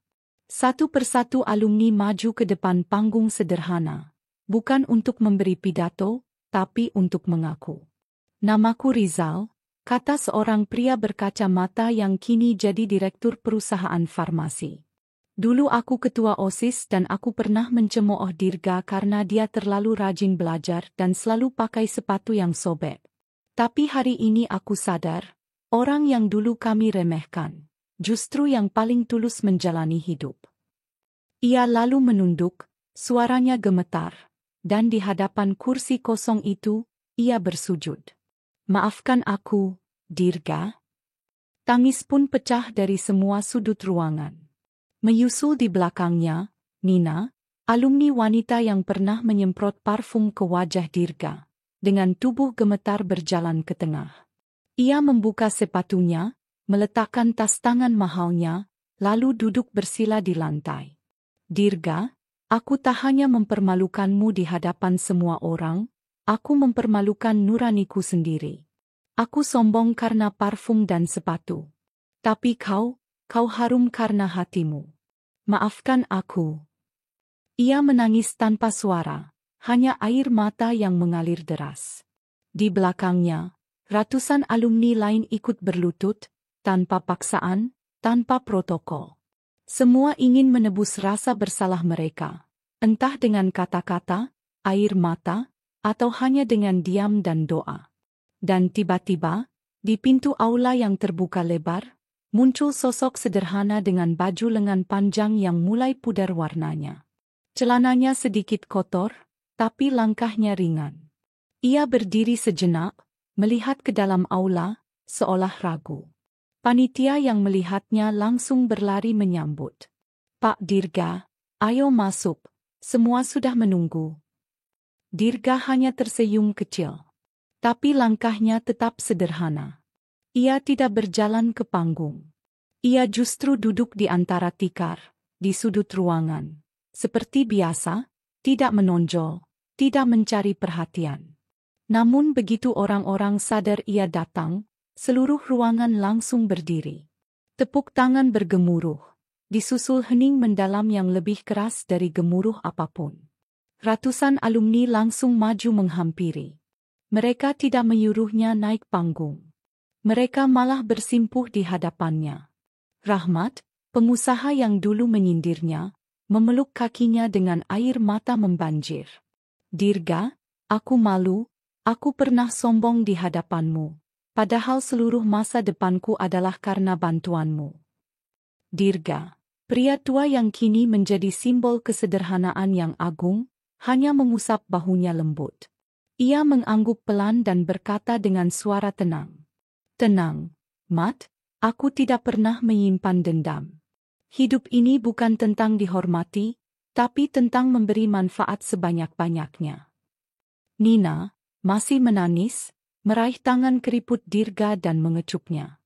Satu persatu alumni maju ke depan panggung sederhana, bukan untuk memberi pidato, tapi untuk mengaku. "Namaku Rizal," kata seorang pria berkacamata yang kini jadi direktur perusahaan farmasi. "Dulu aku ketua OSIS dan aku pernah mencemooh Dirga karena dia terlalu rajin belajar dan selalu pakai sepatu yang sobek. Tapi hari ini aku sadar, orang yang dulu kami remehkan, justru yang paling tulus menjalani hidup. Ia lalu menunduk, suaranya gemetar, dan di hadapan kursi kosong itu, ia bersujud. Maafkan aku, Dirga. Tangis pun pecah dari semua sudut ruangan. Menyusul di belakangnya, Nina, alumni wanita yang pernah menyemprot parfum ke wajah Dirga, dengan tubuh gemetar berjalan ke tengah. Ia membuka sepatunya, meletakkan tas tangan mahalnya, lalu duduk bersila di lantai. Dirga, aku tak hanya mempermalukanmu di hadapan semua orang, aku mempermalukan nuraniku sendiri. Aku sombong karena parfum dan sepatu. Tapi kau harum karena hatimu. Maafkan aku. Ia menangis tanpa suara, hanya air mata yang mengalir deras. Di belakangnya, ratusan alumni lain ikut berlutut, tanpa paksaan, tanpa protokol. Semua ingin menebus rasa bersalah mereka, entah dengan kata-kata, air mata, atau hanya dengan diam dan doa. Dan tiba-tiba, di pintu aula yang terbuka lebar, muncul sosok sederhana dengan baju lengan panjang yang mulai pudar warnanya. Celananya sedikit kotor, tapi langkahnya ringan. Ia berdiri sejenak, melihat ke dalam aula, seolah ragu. Panitia yang melihatnya langsung berlari menyambut. Pak Dirga, ayo masuk, semua sudah menunggu. Dirga hanya tersenyum kecil. Tapi langkahnya tetap sederhana. Ia tidak berjalan ke panggung. Ia justru duduk di antara tikar, di sudut ruangan. Seperti biasa, tidak menonjol, tidak mencari perhatian. Namun begitu orang-orang sadar ia datang, seluruh ruangan langsung berdiri. Tepuk tangan bergemuruh, disusul hening mendalam yang lebih keras dari gemuruh apapun. Ratusan alumni langsung maju menghampiri. Mereka tidak menyuruhnya naik panggung. Mereka malah bersimpuh di hadapannya. Rahmat, pengusaha yang dulu menyindirnya, memeluk kakinya dengan air mata membanjir. Dirga, aku malu, aku pernah sombong di hadapanmu. Padahal seluruh masa depanku adalah karena bantuanmu. Dirga, pria tua yang kini menjadi simbol kesederhanaan yang agung, hanya mengusap bahunya lembut. Ia mengangguk pelan dan berkata dengan suara tenang. Tenang, Mat, aku tidak pernah menyimpan dendam. Hidup ini bukan tentang dihormati, tapi tentang memberi manfaat sebanyak-banyaknya. Nina, masih menangis, meraih tangan keriput Dirga dan mengecupnya.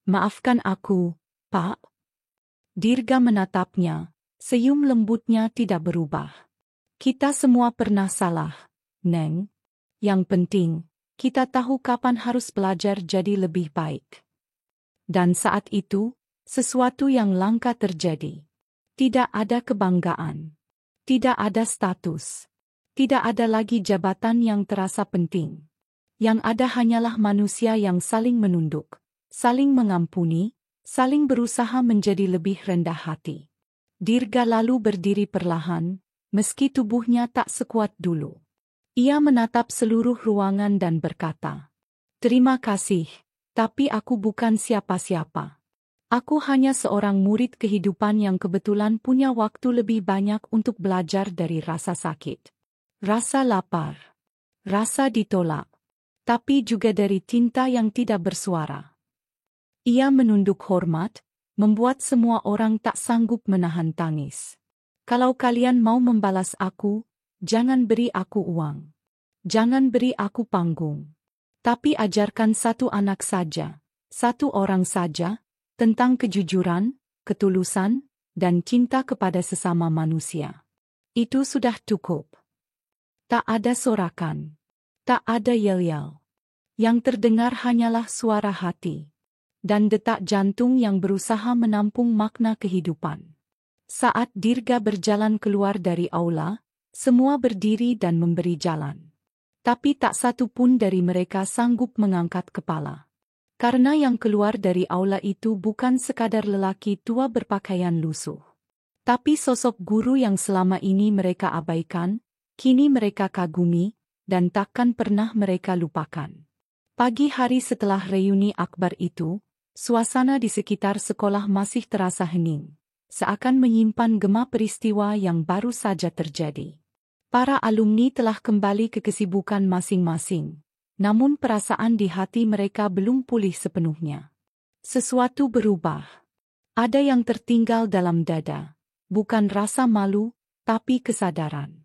Maafkan aku, Pak. Dirga menatapnya, senyum lembutnya tidak berubah. Kita semua pernah salah, Neng. Yang penting, kita tahu kapan harus belajar jadi lebih baik. Dan saat itu, sesuatu yang langka terjadi. Tidak ada kebanggaan. Tidak ada status. Tidak ada lagi jabatan yang terasa penting. Yang ada hanyalah manusia yang saling menunduk, saling mengampuni, saling berusaha menjadi lebih rendah hati. Dirga lalu berdiri perlahan, meski tubuhnya tak sekuat dulu. Ia menatap seluruh ruangan dan berkata, "Terima kasih, tapi aku bukan siapa-siapa. Aku hanya seorang murid kehidupan yang kebetulan punya waktu lebih banyak untuk belajar dari rasa sakit, rasa lapar, rasa ditolak. Tapi juga dari tinta yang tidak bersuara." Ia menunduk hormat, membuat semua orang tak sanggup menahan tangis. Kalau kalian mau membalas aku, jangan beri aku uang. Jangan beri aku panggung. Tapi ajarkan satu anak saja, satu orang saja, tentang kejujuran, ketulusan, dan cinta kepada sesama manusia. Itu sudah cukup. Tak ada sorakan. Tak ada yel-yel. Yang terdengar hanyalah suara hati. Dan detak jantung yang berusaha menampung makna kehidupan. Saat Dirga berjalan keluar dari aula, semua berdiri dan memberi jalan. Tapi tak satu pun dari mereka sanggup mengangkat kepala. Karena yang keluar dari aula itu bukan sekadar lelaki tua berpakaian lusuh. Tapi sosok guru yang selama ini mereka abaikan, kini mereka kagumi, dan takkan pernah mereka lupakan. Pagi hari setelah reuni akbar itu, Suasana di sekitar sekolah masih terasa hening, seakan menyimpan gema peristiwa yang baru saja terjadi. Para alumni telah kembali ke kesibukan masing-masing, namun perasaan di hati mereka belum pulih sepenuhnya. Sesuatu berubah. Ada yang tertinggal dalam dada, bukan rasa malu, tapi kesadaran.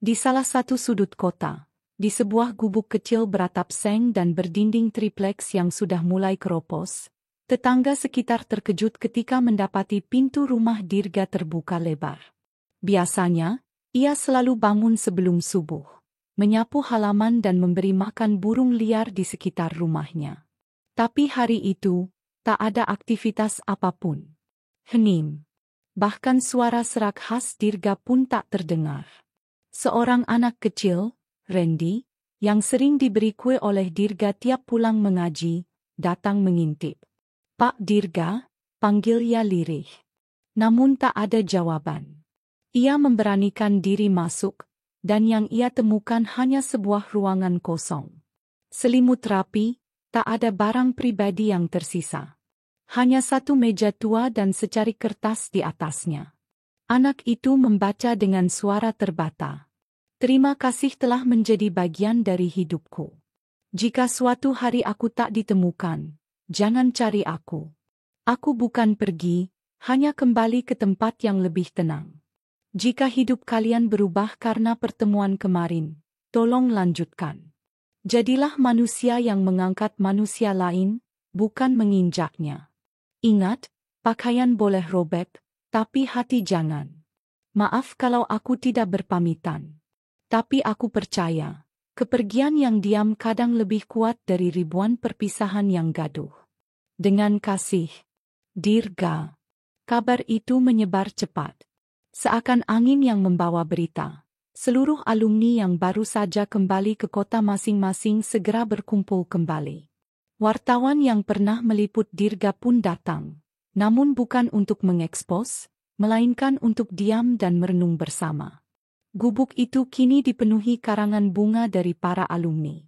Di salah satu sudut kota, di sebuah gubuk kecil beratap seng dan berdinding tripleks yang sudah mulai keropos, tetangga sekitar terkejut ketika mendapati pintu rumah Dirga terbuka lebar. Biasanya, ia selalu bangun sebelum subuh, menyapu halaman dan memberi makan burung liar di sekitar rumahnya. Tapi hari itu, tak ada aktivitas apapun. Hening. Bahkan suara serak khas Dirga pun tak terdengar. Seorang anak kecil, Randy, yang sering diberi kue oleh Dirga tiap pulang mengaji, datang mengintip. "Pak Dirga," panggil ia lirih. Namun tak ada jawaban. Ia memberanikan diri masuk, dan yang ia temukan hanya sebuah ruangan kosong. Selimut rapi, tak ada barang pribadi yang tersisa. Hanya satu meja tua dan secari kertas di atasnya. Anak itu membaca dengan suara terbata. "Terima kasih telah menjadi bagian dari hidupku. Jika suatu hari aku tak ditemukan, jangan cari aku. Aku bukan pergi, hanya kembali ke tempat yang lebih tenang. Jika hidup kalian berubah karena pertemuan kemarin, tolong lanjutkan. Jadilah manusia yang mengangkat manusia lain, bukan menginjaknya. Ingat, pakaian boleh robek, tapi hati jangan. Maaf kalau aku tidak berpamitan. Tapi aku percaya, kepergian yang diam kadang lebih kuat dari ribuan perpisahan yang gaduh. Dengan kasih, Dirga." Kabar itu menyebar cepat. Seakan angin yang membawa berita. Seluruh alumni yang baru saja kembali ke kota masing-masing segera berkumpul kembali. Wartawan yang pernah meliput Dirga pun datang, namun bukan untuk mengekspos, melainkan untuk diam dan merenung bersama. Gubuk itu kini dipenuhi karangan bunga dari para alumni.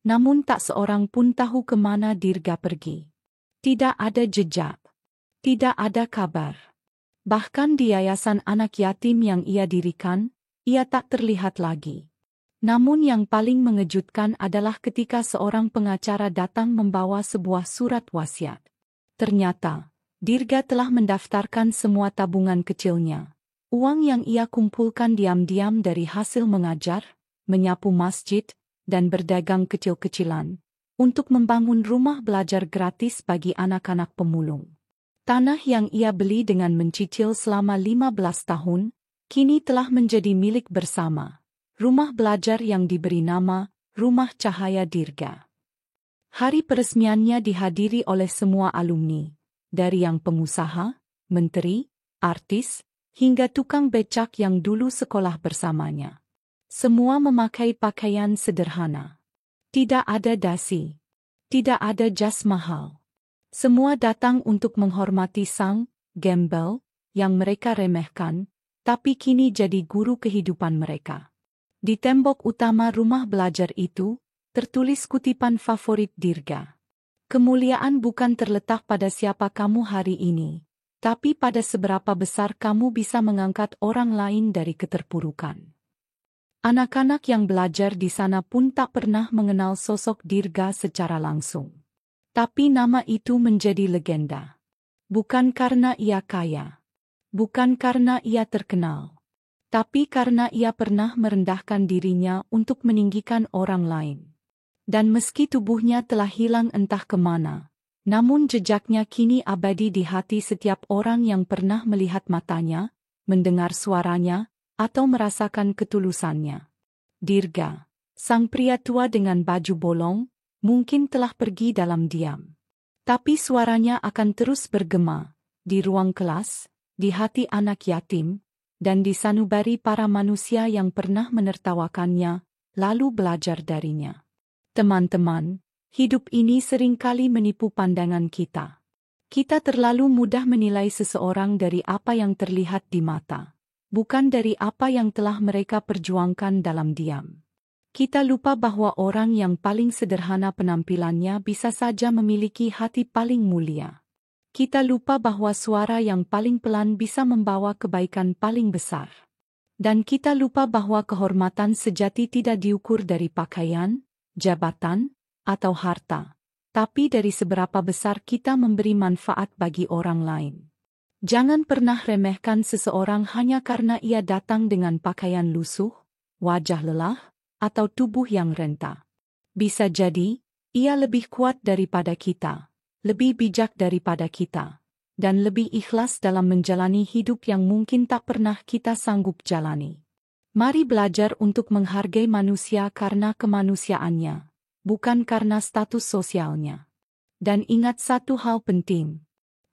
Namun tak seorang pun tahu kemana Dirga pergi. Tidak ada jejak. Tidak ada kabar. Bahkan di yayasan anak yatim yang ia dirikan, ia tak terlihat lagi. Namun yang paling mengejutkan adalah ketika seorang pengacara datang membawa sebuah surat wasiat. Ternyata, Dirga telah mendaftarkan semua tabungan kecilnya. Uang yang ia kumpulkan diam-diam dari hasil mengajar, menyapu masjid, dan berdagang kecil-kecilan, untuk membangun rumah belajar gratis bagi anak-anak pemulung. Tanah yang ia beli dengan mencicil selama 15 tahun, kini telah menjadi milik bersama. Rumah belajar yang diberi nama Rumah Cahaya Dirga. Hari peresmiannya dihadiri oleh semua alumni, dari yang pengusaha, menteri, artis, hingga tukang becak yang dulu sekolah bersamanya. Semua memakai pakaian sederhana. Tidak ada dasi. Tidak ada jas mahal. Semua datang untuk menghormati sang gembel yang mereka remehkan, tapi kini jadi guru kehidupan mereka. Di tembok utama rumah belajar itu, tertulis kutipan favorit Dirga. "Kemuliaan bukan terletak pada siapa kamu hari ini, tapi pada seberapa besar kamu bisa mengangkat orang lain dari keterpurukan." Anak-anak yang belajar di sana pun tak pernah mengenal sosok Dirga secara langsung. Tapi nama itu menjadi legenda. Bukan karena ia kaya. Bukan karena ia terkenal. Tapi karena ia pernah merendahkan dirinya untuk meninggikan orang lain. Dan meski tubuhnya telah hilang entah kemana, namun jejaknya kini abadi di hati setiap orang yang pernah melihat matanya, mendengar suaranya, atau merasakan ketulusannya. Dirga, sang pria tua dengan baju bolong, mungkin telah pergi dalam diam. Tapi suaranya akan terus bergema, di ruang kelas, di hati anak yatim, dan di sanubari para manusia yang pernah menertawakannya, lalu belajar darinya. Teman-teman, hidup ini seringkali menipu pandangan kita. Kita terlalu mudah menilai seseorang dari apa yang terlihat di mata, bukan dari apa yang telah mereka perjuangkan dalam diam. Kita lupa bahwa orang yang paling sederhana penampilannya bisa saja memiliki hati paling mulia. Kita lupa bahwa suara yang paling pelan bisa membawa kebaikan paling besar. Dan kita lupa bahwa kehormatan sejati tidak diukur dari pakaian, jabatan, atau harta, tapi dari seberapa besar kita memberi manfaat bagi orang lain. Jangan pernah remehkan seseorang hanya karena ia datang dengan pakaian lusuh, wajah lelah, atau tubuh yang renta. Bisa jadi, ia lebih kuat daripada kita, lebih bijak daripada kita, dan lebih ikhlas dalam menjalani hidup yang mungkin tak pernah kita sanggup jalani. Mari belajar untuk menghargai manusia karena kemanusiaannya, bukan karena status sosialnya. Dan ingat satu hal penting.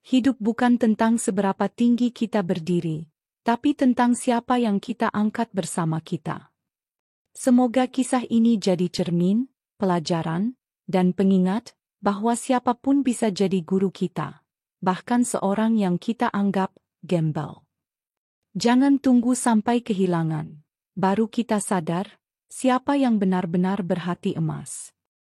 Hidup bukan tentang seberapa tinggi kita berdiri, tapi tentang siapa yang kita angkat bersama kita. Semoga kisah ini jadi cermin, pelajaran, dan pengingat bahwa siapapun bisa jadi guru kita, bahkan seorang yang kita anggap gembel. Jangan tunggu sampai kehilangan, baru kita sadar siapa yang benar-benar berhati emas.